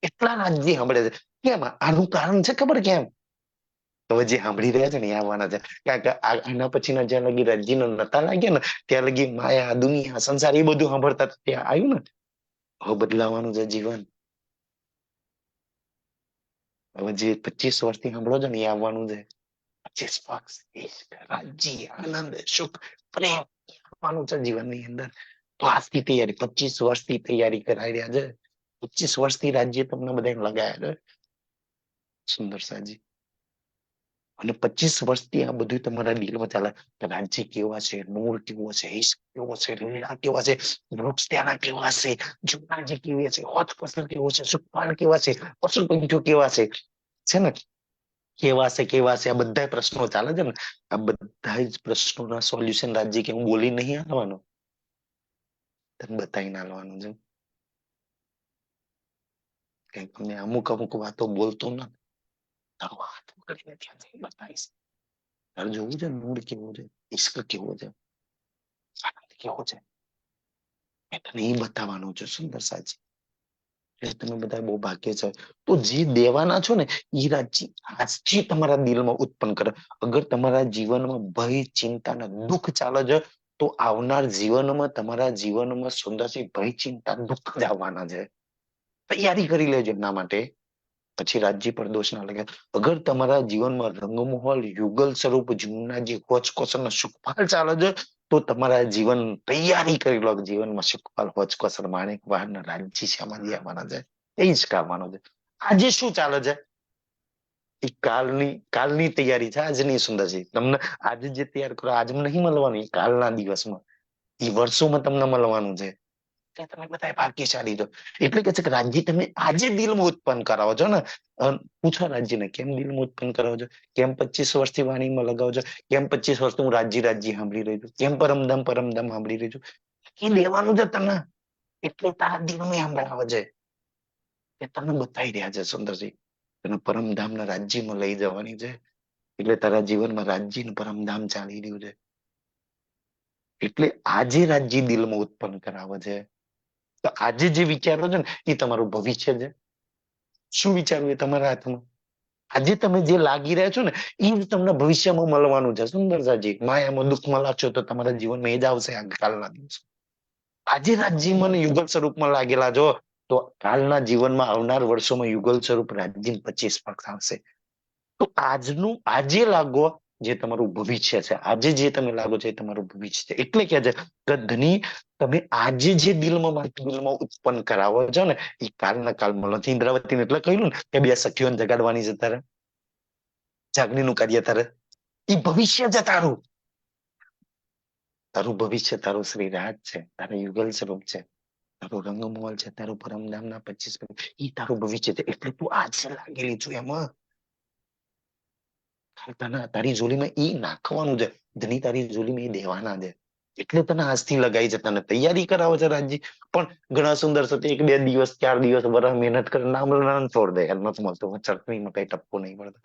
[SPEAKER 2] એટલા રાજ્ય સાંભળે છે. કેમ? આનું કારણ છે ખબર? કેમ? હવે જે સાંભળી રહ્યા છે ને એ આવવાના છે. કારણ કે આના પછીના જ્યાં લગી રાજ્ય નતા લાગ્યા ને ત્યાં લગી માયા દુનિયા સંસાર એ બધું સાંભળતા ત્યાં આવ્યું ને. હવે બદલાવાનું છે જીવન. હવે જે 25 વર્ષથી સાંભળો છો ને એ આવવાનું છે. 25 પક્ષ ઇશ્ક રાજ્ય આનંદ સુખ પ્રેમ આવવાનું છે જીવનની અંદર. તો આજથી તૈયારી 25 વર્ષથી તૈયારી કરાવી રહ્યા છે. 25 વર્ષથી રાજ્ય તમને બધા લગાયા છે સુંદર સાજી. અને 25 વર્ષથી આ બધું તમારા દિલમાં ચાલે કે રાજ્ય કેવા છે, નૂર કેવો છે, ઈશ્ક કેવો છે, લીલા કેવા છે, વૃક્ષ ત્યાંના કેવા છે, જુનાજી કેવી છે, હોત પસંદ કેવો છે, સુખપાલ કેવા છે, પશુ પંખીઓ કેવા છે ને કેવા છે આ બધા પ્રશ્નો ચાલે છે ને. આ બધા જ પ્રશ્નોના સોલ્યુશન રાજ્ય કે હું બોલી નહીં આવવાનો, તમે બતાવીને આવવાનું છે. કઈ તમને અમુક અમુક વાતો બોલતો ના તારો હાથ પકડીને ત્યાં જઈને બતાવીશ. તારે જોવું છે મૂળ કેવો છે, ઇશ્ક કેવો છે, આનંદ કેવો છે, એ તને એ બતાવવાનું છે સુંદર સાજી. એટલે તમે બધા બહુ ભાગ્ય છે. તો જે દેવાના છો ને એ રાજ્ય આજથી તમારા દિલમાં ઉત્પન્ન કરે. અગર તમારા જીવનમાં ભય ચિંતા અને દુઃખ ચાલે છે તો આવનાર જીવનમાં તમારા જીવનમાં સુંદરથી ભય ચિંતા દુઃખ જ આવવાના છે. તૈયારી કરી લેજો એના માટે. પછી રાજ્ય પર દોષ ના લાગે. અગર તમારા જીવનમાં રંગમહોલ યુગલ સ્વરૂપ જમનાજી હોચકોસર સુખપાલ ચાલે છે તો તમારા જીવન તૈયારી કરી લો. જીવનમાં સુખપાલ હોચકોસર માણેક વાહન રાજ્ય શ્યામાંથી આવવાના છે. એ જ કામવાનો છે. આજે શું ચાલે છે એ કાલની તૈયારી છે. આજની સુંદરજી તમને આજે જે તૈયાર કરો આજ નહીં મળવાનું, એ કાલના દિવસમાં એ વર્ષોમાં તમને મળવાનું છે. તમે બધા ભાગ્યશાળી છો. એટલે કે છે કે રાજ્ય તમે આજે દિલમાં ઉત્પન્ન કરાવો છો ને. પૂછો રાજ્યને કેમ દિલમાં ઉત્પન્ન કરાવો છો, કેમ 25 વર્ષથી વાણીમાં લગાવો છો, કેમ 25 વર્ષથી હું રાજ્ય રાજ્ય સાંભળી રહ્યો છું, કેમ પરમધામ પરમધામ સાંભળી રહ્યો છું. એ લેવાનું છે તને. એટલે તારા દિલમાં સાંભળાવે છે. એ તને બતાવી રહ્યા છે સુંદરજી. તને પરમધામના રાજ્યમાં લઈ જવાની છે. એટલે તારા જીવનમાં રાજ્ય પરમધામ ચાલી રહ્યું છે. એટલે આજે રાજ્ય દિલમાં ઉત્પન્ન કરાવે છે. તો આજે જે વિચારો છે ને એ તમારું ભવિષ્ય છે. શું વિચારવું એ તમારા હાથમાં. આજે તમે જે લાગી રહ્યા છો ને એ તમને ભવિષ્યમાં મળવાનું છે સુંદર સાજી. માયામાં દુઃખમાં લાગશો તો તમારા જીવનમાં એ જ આવશે કાલના દિવસો. આજે રાજ્યમાં યુગલ સ્વરૂપમાં લાગેલા છો તો કાલના જીવનમાં આવનાર વર્ષોમાં યુગલ સ્વરૂપ રાજ્ય 25 પક્ષ આવશે. તો આજે લાગો જે તમારું ભવિષ્ય છે. આજે જે તમે લાગો છો એ તમારું ભવિષ્ય છે. એટલે કે છે કે ધની તમે આજે જે દિલમાં ઉત્પન્ન કરાવો છો ને એ કાલના કાળમાં નથી. ઇન્દ્રાવતીને એટલે કહ્યું ને કે બે સખીઓને જગાડવાની છે તારે, જાગણીનું કાર્ય તારે. એ ભવિષ્ય છે તારું. તારું ભવિષ્ય તારું શ્રી રાજ છે, તારું યુગલ સ્વરૂપ છે, તારું રંગમોહલ છે, તારું પરમધામના 25 એ તારું ભવિષ્ય છે. એટલે તું આજે લાગેલી છું એમાં. તારી ઝોલીમાં ઈ નાખવાનું છે, ધણી તારી ઝોલીમાં એ દેવાના છે. એટલે તને આજથી લગાઈ છે, તને તૈયારી કરાવે છે રાજજી. પણ ઘણા સુંદર છે, 1-2 દિવસ 4 દિવસ વરસ મહેનત કરે, નામ છોડ દે, યાર નથી મળતું, ચટણીમાં કઈ ટપકો નહીં મળતો.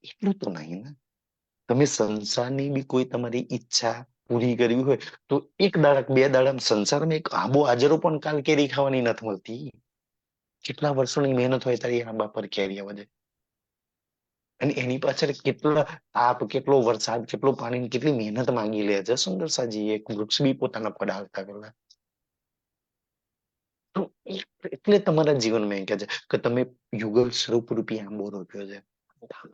[SPEAKER 2] એટલું તો નહીં ને. તમે સંસારની બી કોઈ તમારી ઈચ્છા પૂરી કરવી હોય તો 1 દાડા 2 દાડા સંસારમાં એક આબો હાજરો પણ કાલ કેરી ખાવાની નથી મળતી. કેટલા વર્ષોની મહેનત હોય તારી આંબા પર કેરી આવે છે, અને એની પાછળ કેટલા તાપ, કેટલો વરસાદ, કેટલું પાણી, કેટલી મહેનત માંગી લે છે સુંદર સાજી. એક વૃક્ષ બી પોતાના પડાવતા પેલા તો એટલે તમારા જીવનમાં એમ કે છે કે તમે યુગલ સ્વરૂપ રૂપી આંબો રોપ્યો છે,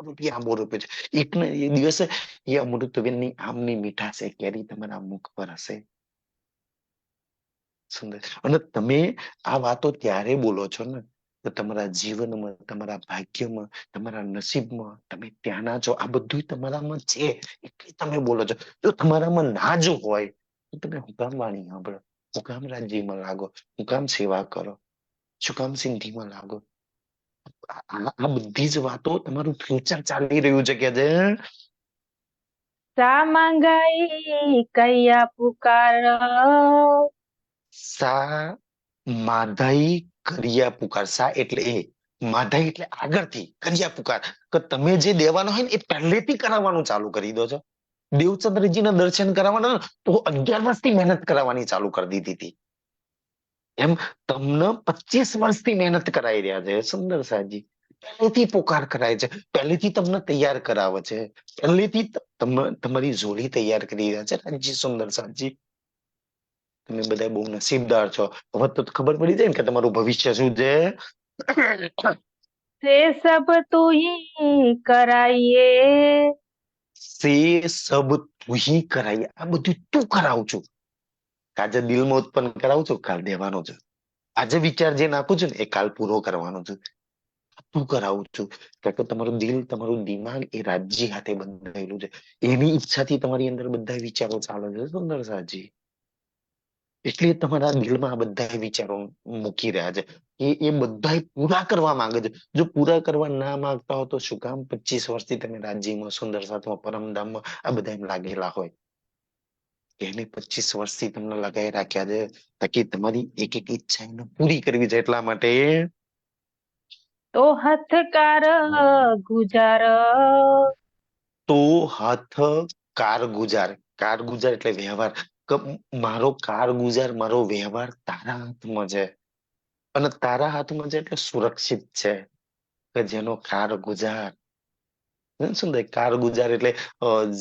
[SPEAKER 2] રૂપી આંબો રોપ્યો છે. એકના એ દિવસે એ અમૃતવેલની આમની મીઠાશ એ કેરી તમારા મુખ પર હશે. સુંદર. અને તમે આ વાતો ત્યારે બોલો છો ને તો તમારા જીવનમાં, તમારા ભાગ્યમાં, તમારા નસીબમાં તમે ત્યાંના છો. આ બધું તમારામાં છે એટલે તમે બોલો છો. જો તમારામાં ના જ હોય તો તમે હું કામ વાણી સાંભળો, હું કામ રાજ્યમાં લાગો, હું કામ સેવા કરો, શું કામ સિંધીમાં લાગો? આ બધી જ વાતો તમારું ફ્યુચર ચાલી રહ્યું છે કે છે
[SPEAKER 3] શા માંગાઈ કૈયા પુકાર,
[SPEAKER 2] સા માધાઈ કર્યા પુકાર. સા એટલે એ, માધાઈ એટલે આગળથી, કર્યા પુકાર કે તમે જે દેવાનું હોય ને એ પહેલેથી કરાવવાનું ચાલુ કરી દો છો. દેવચંદ્રજીના દર્શન કરાવવાના ને તો 11 વર્ષથી મહેનત કરાવવાની ચાલુ કરી દીધી હતી. એમ તમને 25 વર્ષથી મહેનત કરાવી રહ્યા છે સુંદર સાજી. પહેલેથી પુકાર કરાય છે, પહેલેથી તમને તૈયાર કરાવે છે, પહેલેથી તમારી જોડી તૈયાર કરી રહ્યા છે રાજજી સુંદર સાજી. તમે બધા બહુ નસીબદાર છો. હવે તો ખબર પડી જાય ને કે તમારું ભવિષ્ય શું છે.
[SPEAKER 3] તે સબ તું હી કરાઈએ,
[SPEAKER 2] સે સબ તું હી કરાય. આ બધું તું કરાવું છું. આજે દિલમાં ઉત્પન્ન કરાવું છું, કાલ દેવાનો છે. આજે વિચાર જે નાખું છું ને એ કાલ પૂરો કરવાનો છે. તું કરાવું છું. કારણ કે તમારું દિલ, તમારું દિમાગ એ રાજ્ય હાથે બંધાયેલું છે. એની ઈચ્છાથી તમારી અંદર બધા વિચારો ચાલે છે સુંદર સાજી. એટલે તમારા દિલમાં આ બધા વિચારો મૂકી રહ્યા છે. એ બધા પૂરા કરવા માંગે છે. જો પૂરા કરવા ના માંગતા હો તો શું કામ 25 વર્ષથી તમે રાજ્યમાં, સુંદર સાથમાં, પરમધામમાં આ બધા એમ લાગેલા હોય? એને 25 વર્ષથી તમને લગાવી રાખ્યા છે તાકી તમારી એક એક ઈચ્છા એને પૂરી કરવી છે. એટલા માટે
[SPEAKER 3] તો હથકાર ગુજાર,
[SPEAKER 2] તો હાથ કાર ગુજાર. કાર ગુજાર એટલે વ્યવહાર. કે મારો કાર ગુજાર, મારો વ્યવહાર તારા હાથમાં છે. અને તારા હાથમાં છે એટલે સુરક્ષિત છે. કે જેનો કાર ગુજાર, શું થાય? કાર ગુજાર એટલે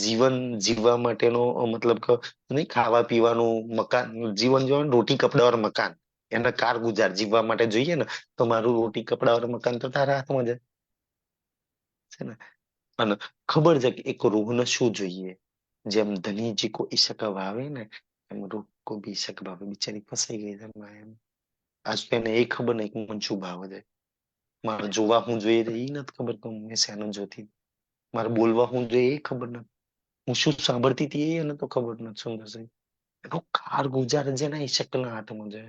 [SPEAKER 2] જીવન જીવવા માટેનો મતલબ કે નહીં, ખાવા પીવાનું મકાન, જીવન જીવવાનું, રોટી કપડા और મકાન. એને કાર ગુજાર જીવવા માટે જોઈએ ને તો મારું રોટી કપડા और મકાન તો તારા હાથમાં છે ને. અને ખબર છે કે એક રૂહને શું જોઈએ? જેમ ધનીજી કો ઈશક ભાવે ને એમ રૂહ કો બી ઈશક ભાવે. બિચારી ફસાઈ ગઈ છે એમ. આજ તો એને એ ખબર નહીં કે મને શું ભાવે છે. મારે જોવા હું જોઈએ એ નથી ખબર કે હું શેનું જોતી. મારે બોલવા હું જોઈએ એ ખબર નથી. હું શું સાંભળતી હતી એ એને તો ખબર નથી. સુંદર છે એનો કાર ગુજાર જેના ઈશકના હાથમાં છે.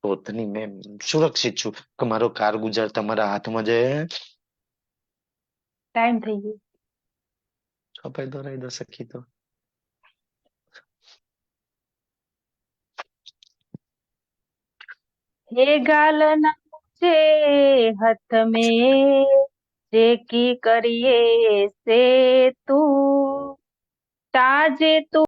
[SPEAKER 2] તો ધની મેં સુરક્ષિત છું કે મારો કાર ગુજાર તમારા હાથમાં છે.
[SPEAKER 3] ટાઈમ થઈ ગયો.
[SPEAKER 2] કપાઈ દોરાઈ દો સખી તો.
[SPEAKER 3] હે ગાલ ના મુझे हाथ में જેકી કરીએ સે તું તાજે તું